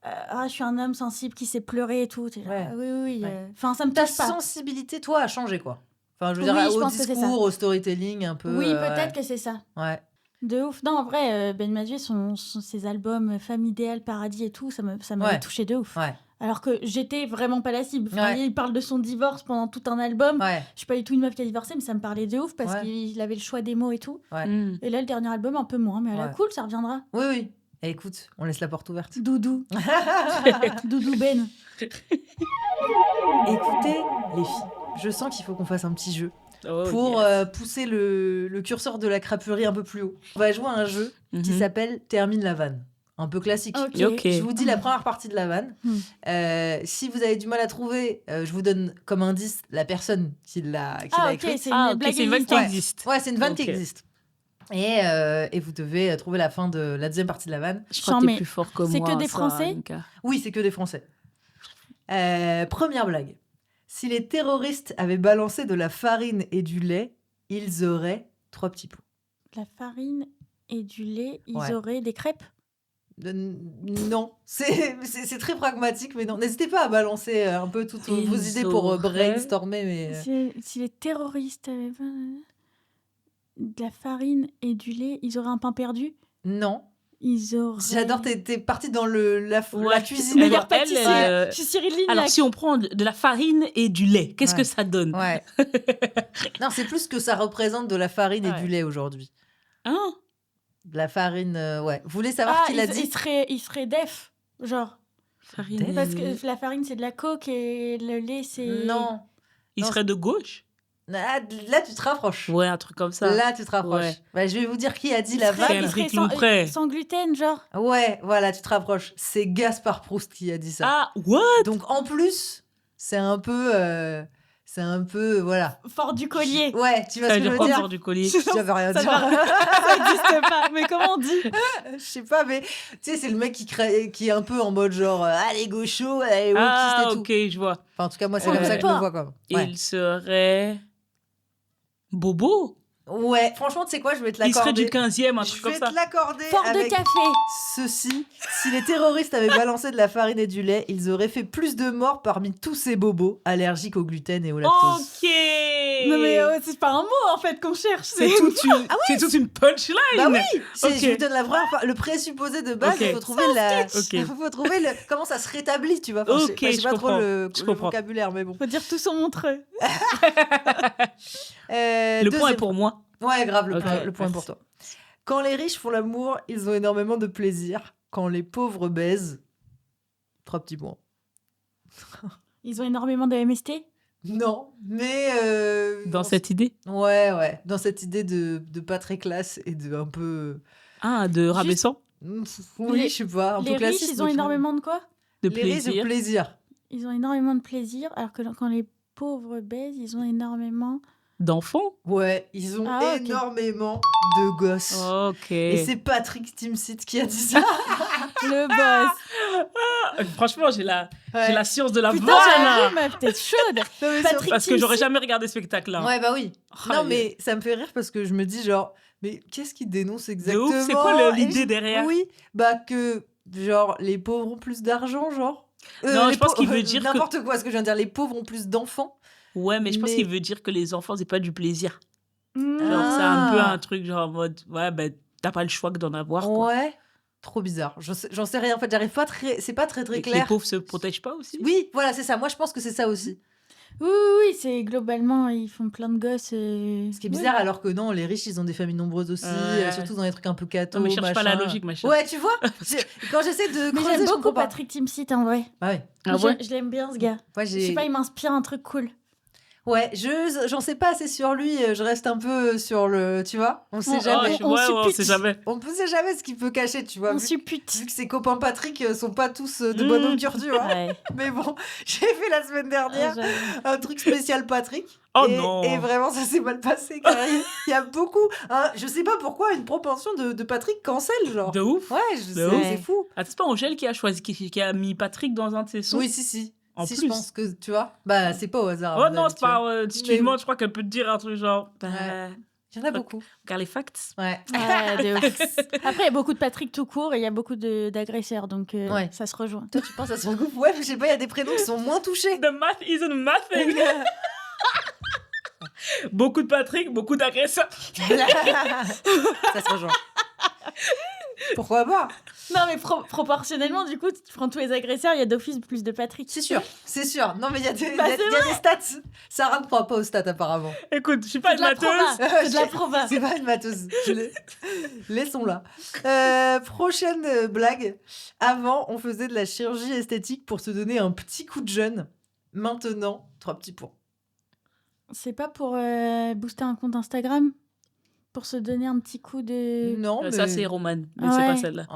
Ah, je suis un homme sensible qui sait pleurer et tout. T'es genre, Ouais. oui, oui, oui. Ouais. Enfin, ça me Ta touche pas. sensibilité, toi, a changé, quoi. Enfin, je veux dire, Oui, je au pense que c'est ça. discours, au storytelling, un peu. Oui, peut-être que c'est ça. Ouais. De ouf. Non, en vrai, Ben Mazué, ses albums Femme idéale, Paradis et tout, ça m'avait Ouais. touché de ouf. Ouais. Alors que j'étais vraiment pas la cible. Enfin, Ouais. il parle de son divorce pendant tout un album. Ouais. Je suis pas du tout une meuf qui a divorcé, mais ça me parlait de ouf parce Ouais. qu'il avait le choix des mots et tout. Ouais. Et là, le dernier album, un peu moins. Mais Ouais. cool, ça reviendra. Oui, oui. Et écoute, on laisse la porte ouverte. Doudou. Doudou Ben. Écoutez, les filles, je sens qu'il faut qu'on fasse un petit jeu Oh, pour yes. pousser le curseur de la crapulerie un peu plus haut. On va jouer à un jeu qui Mhm. s'appelle Termine la vanne. Un peu classique. Ok. Ok. Je vous dis la première partie de la vanne. Si vous avez du mal à trouver, je vous donne comme indice la personne qui l'a Ah, ok, écrite. c'est une blague c'est une vanne qui existante. existe. Ouais, c'est une vanne qui Ok. existe. Et vous devez trouver la fin de la deuxième partie de la vanne. Je crois Chant, que t'es mais plus fort que c'est moi. que des ça, Français Annika. Oui, c'est que des Français. Première blague. Si les terroristes avaient balancé de la farine et du lait, ils auraient 3 petits pots. De la farine et du lait, ils Ouais. auraient des crêpes. Non, c'est très pragmatique, mais non. N'hésitez pas à balancer un peu toutes vos Ils idées pour auraient- brainstormer. Mais Si les terroristes avaient pas de la farine et du lait, ils auraient un pain perdu. non. Ils auraient... J'adore, t'es partie dans la Ouais, cuisine. Meilleure elle, pâtissière. Je suis Cyril Lignac. Alors, si on prend de la farine et du lait, qu'est-ce Ouais. que ça donne? Ouais. Non, c'est plus que ça représente de la farine et Ouais. du lait aujourd'hui. Hein? De la farine, ouais. Vous voulez savoir qui l'a dit il serait def, genre. Farine et Parce lait. que la farine, c'est de la coke et le lait, c'est... Non. Il Non, serait de gauche? Là, tu te rapproches. Ouais, un truc comme ça. Là, tu te rapproches. Ouais. Bah, je vais vous dire qui a dit Il la serait- vanne. il serait Henrik Lompré. sans gluten, genre. Ouais, voilà, tu te rapproches. C'est Gaspard Proust qui a dit ça. Ah, what? Donc, en plus, c'est un peu, voilà. Fort du collier. Ouais, tu vois Ça ce veut que je dire veux quoi, dire fort du collier? J'avais rien Ça dire. Ça n'existe pas. Mais comment on dit? Je sais pas, mais tu sais, c'est le mec qui est un peu en mode genre, allez, gaucho, allez, wokiste Ah, et tout. ok, je vois. Enfin, en tout cas, moi, c'est On comme ça le que je le pas. vois, comme. Ouais. Il serait bobo. Ouais, franchement, tu sais quoi, je vais te Il serait l'accorder. du 15e, un Je truc comme vais ça. te l'accorder Fort de avec café. ceci. Si les terroristes avaient balancé de la farine et du lait, ils auraient fait plus de morts parmi tous ces bobos allergiques au gluten et au lactose. Ok. Non mais c'est pas un mot en fait qu'on cherche. C'est toute une punchline. Bah oui, Ok. je vous donne le présupposé de base, Ok. il faut trouver Ok. il faut trouver comment ça se rétablit, tu vois. Enfin, Ok, je sais je pas trop comprends. le Je comprends. vocabulaire, mais bon. Faut dire tout son montreux. Le point est pour moi. Ouais, grave, le Ok, point est pour merci. toi. Quand les riches font l'amour, ils ont énormément de plaisir. Quand les pauvres baisent, 3 petits points. Ils ont énormément de MST. Non, mais Dans cette idée. ouais, dans cette idée de pas très classe et de un peu Ah, de rabaissant. oui, Les- je sais pas, un Les peu riches, classiste. ils ont mais énormément de quoi? De les riches de plaisir. plaisir. Ils ont énormément de plaisir, alors que quand les pauvres baisent, ils ont énormément... D'enfants. Ouais, ils ont Ah, ok. énormément de gosses. Ok. Et c'est Patrick Timsit qui a dit ça. Le boss. Franchement, j'ai la Ouais. science de la Putain, vanne. j'avoue, meuf, t'es chaude. Non, mais Patrick Parce que j'aurais Timsit. jamais regardé ce spectacle-là. Ouais, bah oui. Ah, Non, mais ça me fait rire parce que je me dis genre, mais qu'est-ce qu'il dénonce exactement ouf, c'est quoi l'idée Et derrière? Oui, bah que genre les pauvres ont plus d'argent, genre. Non, les je pense qu'il veut dire que- n'importe quoi. Ce que je viens de dire, les pauvres ont plus d'enfants. Ouais, mais je pense Mais- qu'il veut dire que les enfants, c'est pas du plaisir. Mmh. Genre, c'est un peu Ah. un truc genre en mode, ouais, ben, t'as pas le choix que d'en avoir. Quoi. Ouais, trop bizarre. J'en sais rien. En fait, j'arrive pas c'est pas très Les clair. pauvres se protègent pas aussi. Oui, voilà, c'est ça. Moi, je pense que c'est ça aussi. Oui, c'est globalement, ils font plein de gosses. Ce qui est bizarre, alors que non, les riches, ils ont des familles nombreuses aussi, Ouais. surtout dans les trucs un peu cathos. Non, mais cherche pas la machin. logique, ma chérie. Ouais, tu vois, quand j'essaie de Mais creuser, j'aime je beaucoup comprends pas. Patrick Timsit en vrai. Ah ouais. Ah ouais? Je l'aime bien ce gars. Moi, Je sais pas, il m'inspire un truc cool. Ouais, j'en sais pas assez sur lui, je reste un peu sur le, tu vois, on sait Oh, jamais. on on suppute. sait jamais. On ne sait jamais ce qu'il peut cacher, tu vois. On Vu, suppute. vu que ses copains Patrick sont pas tous de bonne augure, tu vois. Ouais. Mais bon, j'ai fait la semaine dernière Ah, j'avoue. un truc spécial Patrick. Oh et, non. Et vraiment, ça s'est mal passé, car il y a beaucoup, hein, je sais pas pourquoi, une propension de Patrick cancel, genre. De ouf. Ouais, je sais, ouf. c'est fou. Ah, c'est pas Angèle qui a choisi, qui a mis Patrick dans un de ses sons? Oui, si. En si, plus. je pense que, tu vois, bah, c'est pas au hasard. à Oh mon non, avis, c'est tu vois. pas. Si tu Mais- lui demandes, je crois qu'elle peut te dire un truc genre. Bah, Ouais. Il y en a beaucoup. Regarde les facts. Ouais. Ouais, de ouf. Après, il y a beaucoup de Patrick tout court et il y a beaucoup d'agresseurs, donc Ouais. ça se rejoint. Toi, tu penses à son groupe? Ouais, je sais pas, il y a des prénoms qui sont moins touchés. The math isn't mathing. Beaucoup de Patrick, beaucoup d'agresseurs. Ça se rejoint. Pourquoi pas? Non, mais proportionnellement, du coup, tu prends tous les agresseurs, il y a d'office plus de Patrick. C'est sûr, c'est sûr. Non, mais il y a des, Bah, il y a- c'est il y a des stats. Sarah ne croit pas aux stats, apparemment. Écoute, je suis pas C'est une de la mateuse. prova. C'est de la prova. C'est pas une mateuse. Laissons-la. Prochaine blague. Avant, on faisait de la chirurgie esthétique pour se donner un petit coup de jeune. Maintenant, 3 petits points. C'est pas pour booster un compte Instagram? Pour se donner un petit coup de... Non, mais... Ça, c'est Roman, mais Ah c'est pas ouais. celle-là.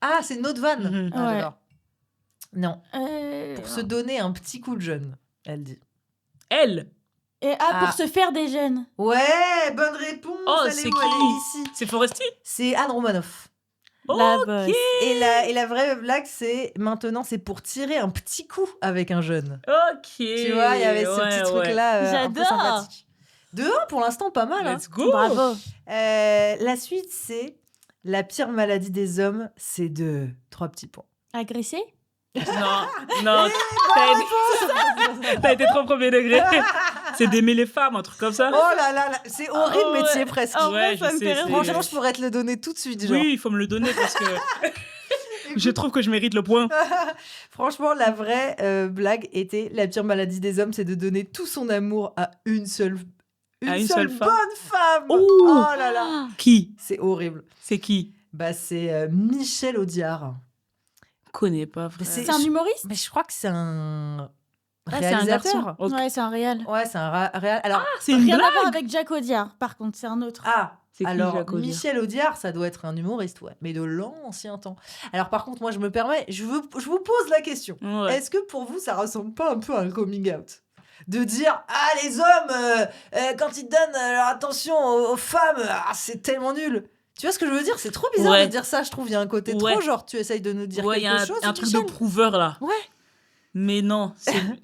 Ah, c'est une autre vanne. Mhm. Ah, Ouais. j'adore. Non, pour se non. donner un petit coup de jeune, elle dit. Elle, Pour se faire des jeunes. Ouais, bonne réponse. Oh, elle est c'est où? Elle qui est ici. c'est Foresti. C'est Anne Romanoff. La bosse. Et la vraie blague, c'est maintenant, c'est pour tirer un petit coup avec un jeune. Ok. Tu vois, il y avait ce petit truc-là un peu J'adore. sympathique. De 1, pour l'instant, pas mal. Hein. Let's go. Bravo. La suite, c'est la pire maladie des hommes, c'est de 3 petits points. Agressé? Non, t'as été trop premier degré. C'est d'aimer les femmes, un truc comme ça. Oh là là, là, c'est horrible, Oh mais tu y ouais. es presque. En vrai, Ouais, ça je me sais, fait rire. c'est- Franchement, je pourrais te le donner tout de suite. Genre. Oui, il faut me le donner parce que je trouve que je mérite le point. Franchement, la vraie blague était la pire maladie des hommes, c'est de donner tout son amour à une seule seule femme. bonne femme. Ouh. Oh là là, Ah. Qui? c'est horrible. C'est qui? Bah, c'est Michel Audiard. Connais pas, Mais frère. C'est un humoriste? Mais je crois que c'est un Ah, c'est un réalisateur. garçon. Ok. Ouais, c'est un réal. Ouais, c'est un réal. Alors, C'est une Rien à voir blague. avec Jack Audiard, par contre, c'est un autre. C'est qui, alors Jacques Audiard Michel Audiard, ça doit être un humoriste, ouais, mais de l'ancien temps. Alors par contre, moi, je me permets, je vous pose la question. Ouais. Est-ce que pour vous, ça ressemble pas un peu à un coming out? De dire, ah, les hommes, quand ils donnent leur attention aux femmes, c'est tellement nul. Tu vois ce que je veux dire? C'est trop bizarre Ouais. de dire ça, je trouve. Il y a un côté Ouais. trop genre, tu essayes de nous dire Ouais, il y a quelque chose. un truc de Michel. prouveur là. Ouais. Mais non,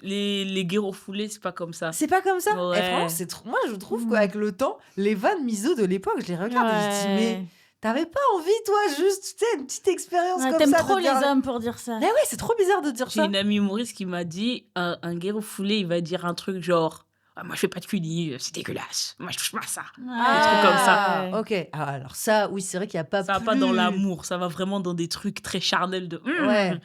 les guerres foulées, c'est pas comme ça. C'est pas comme ça. Ouais. Et franchement, moi, je trouve qu'avec le temps, les vannes miso de l'époque, je les regarde et je dis, mais t'avais pas envie, toi, juste, tu sais, une petite expérience Ouais, comme t'aimes ça. trop de les dire- hommes pour dire ça. Mais ouais, c'est trop bizarre de dire J'ai ça. une amie humoriste qui m'a dit un guerre foulé, il va dire un truc genre ah, moi je fais pas de cuni, c'est dégueulasse. Moi je touche pas à ça. trucs comme ça. Ah, ok. Ah, alors ça, oui, c'est vrai qu'il y a pas Ça va plus... pas dans l'amour, ça va vraiment dans des trucs très charnels de Ouais.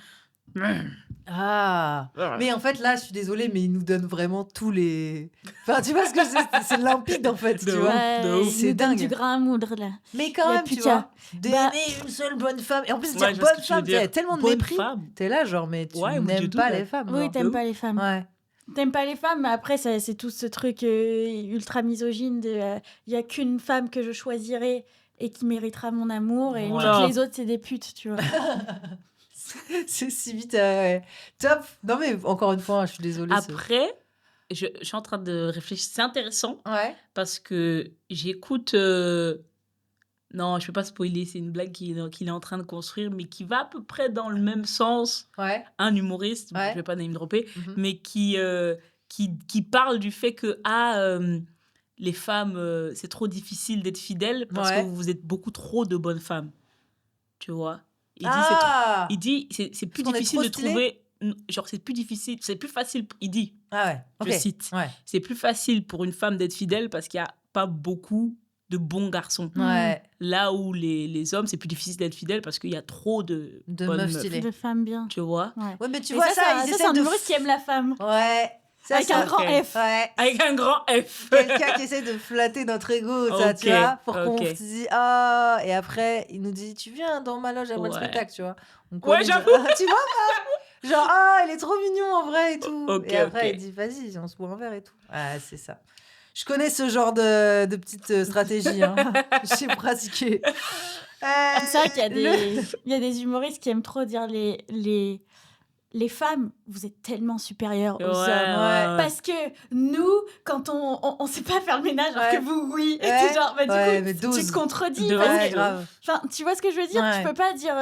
mm. Ah. Mais en fait, là, je suis désolée, mais il nous donne vraiment tous les... Enfin, tu vois ce que c'est limpide, en fait, De tu ouf. vois. de ouf. C'est C'est dingue. dingue. Du grain à moudre, là. Mais quand Y a même, plus tu qu'à. vois, d'aimer une seule bonne femme. Et en plus, Ouais, dire je vois ce bonne que tu veux femme, il y a dire. tellement de Bonne mépris. femme. T'es là, genre, mais tu Ouais, moi, n'aimes du pas tout, les ouais. femmes. Oui, genre. t'aimes pas les femmes. Ouais. T'aimes pas les femmes, mais après, c'est tout ce truc ultra misogyne de il y a qu'une femme que je choisirai et qui méritera mon amour, et Voilà. toutes les autres, c'est des putes, tu vois. C'est si vite. Ouais. Top. Non, mais encore une fois, je suis désolée. Après, je suis en train de réfléchir. C'est intéressant Ouais. parce que j'écoute. Non, je peux pas spoiler. C'est une blague qu'il est en train de construire, mais qui va à peu près dans le même sens. Ouais. Un humoriste, Ouais. je vais pas name dropper, Mhm. mais qui parle du fait que les femmes, c'est trop difficile d'être fidèle parce Ouais. que vous êtes beaucoup trop de bonnes femmes. Tu vois? Il dit c'est plus Parce qu'on est difficile trop de stylé. trouver. Genre, c'est plus difficile, c'est plus facile. Il dit, Ah ouais. je Ok. cite, Ouais. c'est plus facile pour une femme d'être fidèle parce qu'il n'y a pas beaucoup de bons garçons. Ouais. Là où les hommes, c'est plus difficile d'être fidèle parce qu'il y a trop de De bonnes meufs meufs. stylées. De femmes bien. Tu vois? Ouais. Ouais, mais tu Mais vois ça, ils c'est essaient un de. humoriste qui aime la femme. Ouais. Ça, Avec c'est un un- grand ok. F. Ouais. Avec un grand F. Quelqu'un qui essaie de flatter notre ego, ça, tu Ok, vois, pour qu'on ok. se dise ah, et après il nous dit tu viens dans ma loge après le Ouais. spectacle, tu vois. On Ouais, connaît, j'avoue. tu vois pas genre ah, il est trop mignon en vrai et tout. Ok, et après ok. il dit vas-y, on se boit un verre et tout. Ah, c'est ça. Je connais ce genre de petites stratégies. Hein. J'ai pratiqué. C'est vrai qu'il y a le- il y a des humoristes qui aiment trop dire les les femmes, vous êtes tellement supérieures aux Ouais, hommes. ouais. Parce que nous, quand on sait pas faire le ménage, alors Ouais. que vous, oui. Et Ouais. t'es genre, bah, du Ouais, coup, mais tu dose. te contredis. De parce ouf, Ouais, que- grave. Enfin, tu vois ce que je veux dire? Ouais. Tu peux pas dire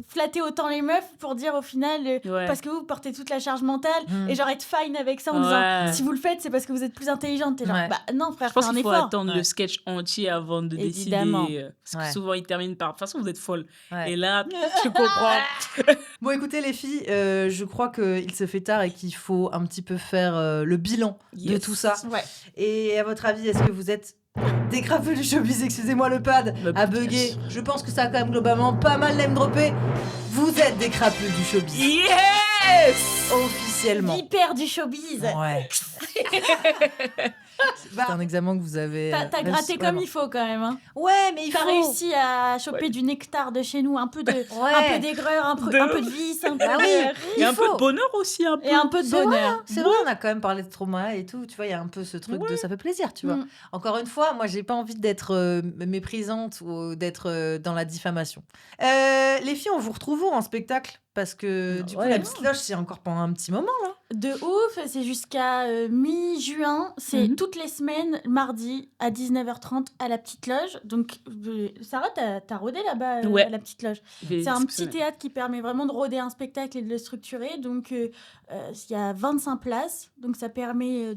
flatter autant les meufs pour dire au final, Ouais. parce que vous portez toute la charge mentale, Mm. et genre être fine avec ça en Ouais. disant, si vous le faites, c'est parce que vous êtes plus intelligente. T'es genre, Ouais. bah non, frère, Je pense fais un qu'il faut effort. attendre Ouais. le sketch entier avant de Évidemment. décider. Parce que Ouais. souvent, il termine par. De toute façon, vous êtes folle. Ouais. Et là, je comprends. Bon, écoutez, les filles, je crois qu'il se fait tard et qu'il faut un petit peu faire le bilan de Yes. tout ça. Ouais. Et à votre avis, est-ce que vous êtes des crapuleux du showbiz? Excusez-moi, le pad Bah, a bien bugué. sûr. Je pense que ça a quand même globalement pas mal name droppé. Vous êtes des crapuleux du showbiz. Yes! Officiellement. Vipère du showbiz. Ouais. C'est un examen que vous avez. T'as réussi, gratté comme vraiment. il faut quand même. Hein. Ouais, mais il T'as faut. réussi à choper Ouais. du nectar de chez nous, un peu Ouais. d'aigreur, un peu de vice, un peu Ah oui. Il y a un peu faut. de bonheur aussi, un peu. et un peu de C'est vrai, bonheur. C'est vrai, on a quand même parlé de trauma et tout. Tu vois, il y a un peu ce truc de ça fait plaisir, tu vois. Mm. Encore une fois, moi, j'ai pas envie d'être méprisante ou d'être dans la diffamation. Les filles, on vous retrouve où en spectacle? Parce que du coup, Ouais. la petite loge, c'est encore pendant un petit moment, là. De ouf, c'est jusqu'à mi-juin. C'est Mhm. toutes les semaines, mardi à 19h30 à la petite loge. Donc, Sarah, t'as rodé là-bas Ouais. à la petite loge. Il est C'est un petit exceptionnel. théâtre qui permet vraiment de roder un spectacle et de le structurer. Donc, il y a 25 places. Donc, ça permet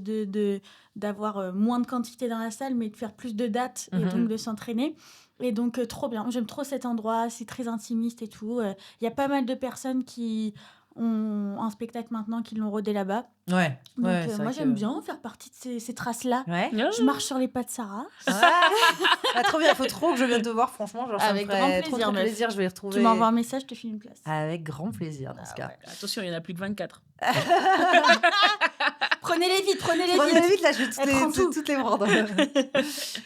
d'avoir moins de quantité dans la salle, mais de faire plus de dates et Mhm. donc de s'entraîner. Et donc, trop bien. J'aime trop cet endroit. C'est très intimiste et tout. Il y a pas mal de personnes qui ont un spectacle maintenant qui l'ont rodé là-bas. Ouais. Donc, ouais, c'est moi, vrai j'aime que- bien faire partie de ces traces-là. Ouais. Ouais. Je marche sur les pas de Sarah. Ah, trop bien. Il faut trop que je vienne te voir, franchement. Genre, ça Avec me ferait grand trop, plaisir, trop meuf. plaisir. Je vais les retrouver. Tu m'envoies un message, je te file une place. Avec grand plaisir, dans ce cas. Attention, il y en a plus que 24. Prenez-les vite, prenez-les Prenez vite. vite, là, je vais Elle prend tout. toutes les prendre.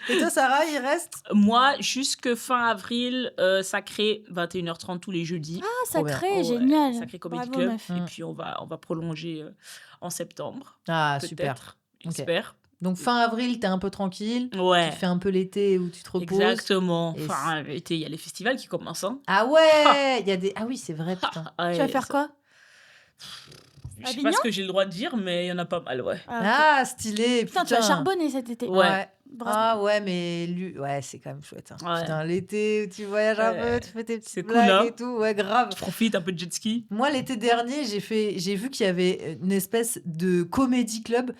Et toi, Sarah, il reste Moi, jusque fin avril, sacré 21h30 tous les jeudis. Ah, Trop bien. sacré, Ouais, génial. Sacré Comedy Bravo, Club. meuf. Et Mm. puis, on va prolonger en septembre. Ah, Peut-être. super. Ok. J'espère. Donc, fin avril, t'es un peu tranquille. Ouais. Tu fais un peu l'été où tu te reposes. Exactement. Et Enfin, l'été, il y a les festivals qui commencent. Hein. Ah ouais, il y a des. Ah oui, c'est vrai, putain. Ouais, Tu vas faire ça- quoi Je sais Avignon pas ce que j'ai le droit de dire, mais il y en a pas mal, ouais. Ah, ok. Ah, stylé. Putain, tu vas charbonner cet été. Ouais. Bravo. Ah ouais, mais ouais, c'est quand même chouette. Hein. Ouais. Putain, l'été où tu voyages un peu, Ouais. tu fais tes petites C'est cool, blagues hein. et tout, ouais, grave. Je profite un peu de jet ski. Moi, l'été dernier, j'ai vu qu'il y avait une espèce de comédie club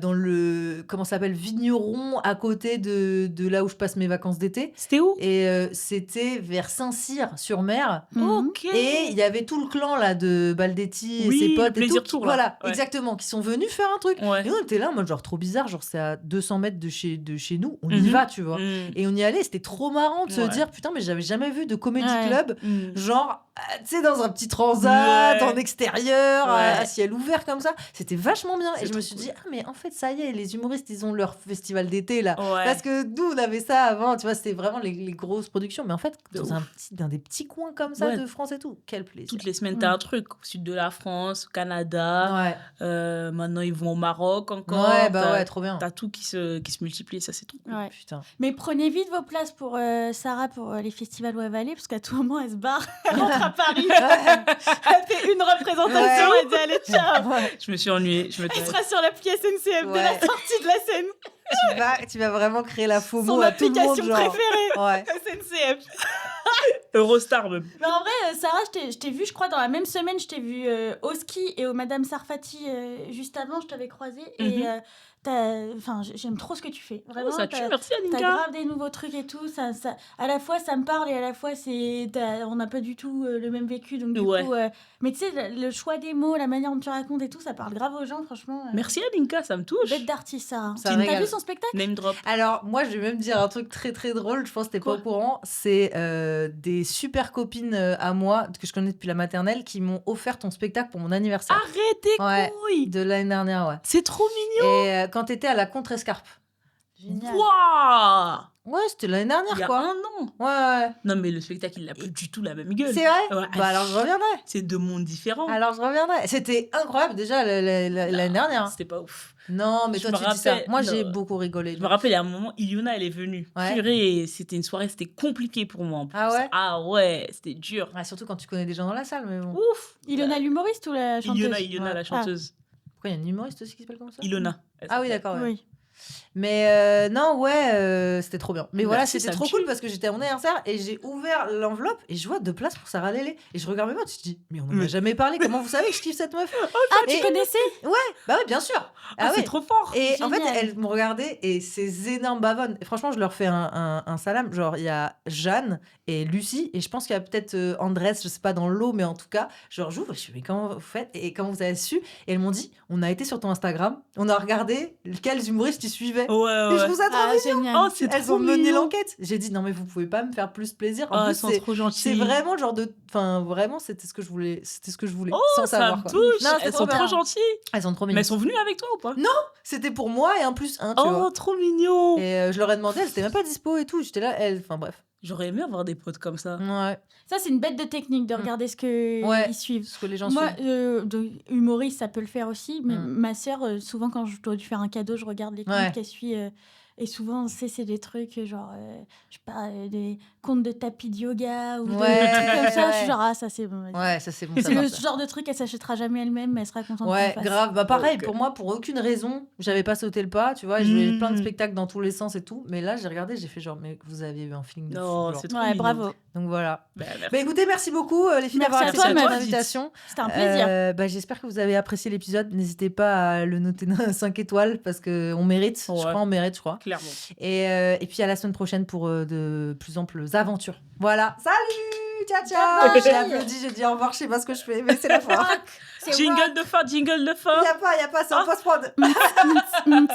dans le, comment ça s'appelle, Vigneron, à côté de là où je passe mes vacances d'été. C'était où Et c'était vers Saint-Cyr-sur-Mer. Mhm. Ok. Et il y avait tout le clan là de Baldetti et Oui, ses le potes et Plaisir tout. Tour, là. Voilà, Ouais. exactement, qui sont venus faire un truc. Ouais. Et nous, on était là, en mode genre trop bizarre, genre c'est à 200 mètres de chez nous, on y Mhm. va, tu vois. Mm. Et on y allait, c'était trop marrant de se Ouais. dire, putain, mais j'avais jamais vu de comédie Ouais. club, Mm. genre, tu sais, dans un petit transat, Ouais. en extérieur, Ouais. à ciel ouvert comme ça. C'était vachement bien. Et C'est je me trop suis cool. dit, ah, mais en fait, ça y est, les humoristes, ils ont leur festival d'été là. Ouais. Parce que nous, on avait ça avant, tu vois, c'était vraiment les grosses productions. Mais en fait, De dans des petits coins comme ça Ouais. de France et tout, quel plaisir. Toutes les semaines, t'as Mm. un truc. Au sud de la France, au Canada. Ouais, Maintenant, ils vont au Maroc encore. ouais, bah T'as- ouais, trop bien. T'as tout qui se multiplie, ça c'est trop cool. Ouais. Putain. Mais prenez vite vos places pour Sarah pour les festivals où elle va aller, parce qu'à tout moment, elle se barre, elle rentre à Paris, elle fait une représentation, Ouais. elle dit allez, ciao. Ouais. Je me suis ennuyée. Je me Elle sera sur l'appli SNCF de la Ouais. sortie de la scène. Tu vas vraiment créer la FOMO Son à tout le monde, application genre. préférée, Ouais. SNCF. Eurostar même. Mais en vrai, Sarah, je t'ai vu, je crois, dans la même semaine, je t'ai vu au ski et au Madame Sarfati juste avant, je t'avais croisé. Et Mhm. j'aime trop ce que tu fais. Vraiment, Oh, ça tue, t'as merci t'as Aninka. grave des nouveaux trucs et tout. À la fois, ça me parle et à la fois, on n'a pas du tout le même vécu. Donc, du Ouais. coup, mais tu sais, le choix des mots, la manière dont tu racontes et tout, ça parle grave aux gens, franchement. Merci Aninka, ça me touche. Bête d'artiste, Sarah. Ça T'as régale. vu son spectacle? Name drop. Alors, moi, je vais même dire un truc très très drôle. Je pense que t'es pas Quoi au courant. C'est des super copines à moi, que je connais depuis la maternelle, qui m'ont offert ton spectacle pour mon anniversaire. Arrête tes Ouais. couilles. De l'année dernière, ouais. C'est trop mignon. Et quand t'étais à la Contrescarpe. Génial. Waouh! Ouais, c'était l'année Il dernière, y a quoi. 1 an. Ouais. Non, mais le spectacle, il a plus du tout la même gueule. C'est vrai? Ouais, Bah alors je reviendrai. c'est 2 mondes différents. Alors je reviendrai. C'était incroyable déjà l'année dernière. C'était pas ouf. Non, mais Je toi me tu dis ça. rappelle Moi j'ai non, beaucoup rigolé. je me rappelle, il y a un moment, Iliona, elle est venue. Ouais. Purée, c'était une soirée, c'était compliqué pour moi en plus. Ah ouais? Ah ouais, c'était dur. Ouais, surtout quand tu connais des gens dans la salle, mais bon. Ouf! Ilona l'humoriste ou la chanteuse? Ilona, Ouais. la chanteuse. Pourquoi il y a une humoriste aussi qui s'appelle comme ça? Ilona. elle Ah oui, s'appelle. d'accord. Ouais. Oui. Mais non, ouais, c'était trop bien. Mais voilà, Merci, c'était ça me trop cool tue. parce que j'étais à mon anniversaire et j'ai ouvert l'enveloppe et je vois 2 places pour Sarah Lélé. Et je regarde mes potes, je dis, mais on en a Mais- jamais parlé. Comment vous savez que je kiffe cette meuf? Ah, tu Et- connaissais? Bah oui, bien sûr. Ah, c'est ouais. trop fort! Et en fait, Génial. elles m'ont regardé et ces énormes bavonnes. Et franchement, je leur fais un salam. Genre, il y a Jeanne et Lucie. Et je pense qu'il y a peut-être Andrés, je sais pas dans l'eau, mais en tout cas, genre, j'ouvre. Je suis, mais comment vous faites? Et comment vous avez su? Et elles m'ont dit, on a été sur ton Instagram, on a regardé quels humoristes tu suivais. Ouais, Et je ouais. trouve ça trop Ah, mignon. génial. Oh, c'est Elles trop ont mené mignon. l'enquête. J'ai dit, non, mais vous pouvez pas me faire plus plaisir. En Oh, elles plus, sont c'est. trop gentilles. C'est vraiment le genre de. Enfin, vraiment, c'était ce que je voulais. C'était ce que je voulais. Oh, sans ça savoir. me quoi. touche! Non, c'était Elles sont bien. trop gentilles! Elles sont trop Mais mignonnes. elles sont venues avec toi ou pas? C'était pour moi et un plus un, tu vois. Oh, trop mignon! Et je leur ai demandé, elles étaient même pas dispo et tout. J'étais là, elles. Enfin, bref. J'aurais aimé avoir des potes comme ça. Ouais. Ça, c'est une bête de technique de regarder ce que Ouais. ils suivent. Ce que les gens Moi, suivent. humoriste, ça peut le faire aussi. Mais Mm. ma sœur, souvent, quand je dois lui faire un cadeau, je regarde les comptes Ouais. qu'elle suit. Et souvent, c'est des trucs genre, je sais pas, des comptes de tapis de yoga ou Ouais, des trucs comme ça. Je suis ouais. genre, ah, ça c'est bon. vas-y. Ouais, ça c'est bon. Ça C'est le marche. genre de truc qu'elle s'achètera jamais elle-même, mais elle sera contente qu'on Ouais, le fasse. grave. Bah pareil, Ok. pour moi, pour aucune raison, j'avais pas sauté le pas, tu vois. Je voyais plein de Mm. spectacles dans tous les sens et tout. Mais là, j'ai regardé, j'ai fait genre, mais vous aviez eu un feeling de fou. Non, genre. c'est trop Ouais, mignon. bravo. Donc voilà. Bah, merci. Bah écoutez, merci beaucoup les filles Merci d'avoir à accepté toi, mon meuf. invitation. C'était un plaisir. Bah, j'espère que vous avez apprécié l'épisode. N'hésitez pas à le noter 5 étoiles parce qu'on mérite. Je Ouais. crois on mérite, je crois. Clairement. Et puis à la semaine prochaine pour de plus amples aventures. Voilà. Salut, ciao ciao. Bye bye. J'ai applaudi, j'ai dit au revoir. Je sais pas ce que je fais, mais c'est la fin. C'est Jingle de fin, jingle de fin. Y a pas, c'est en post-prod. rock.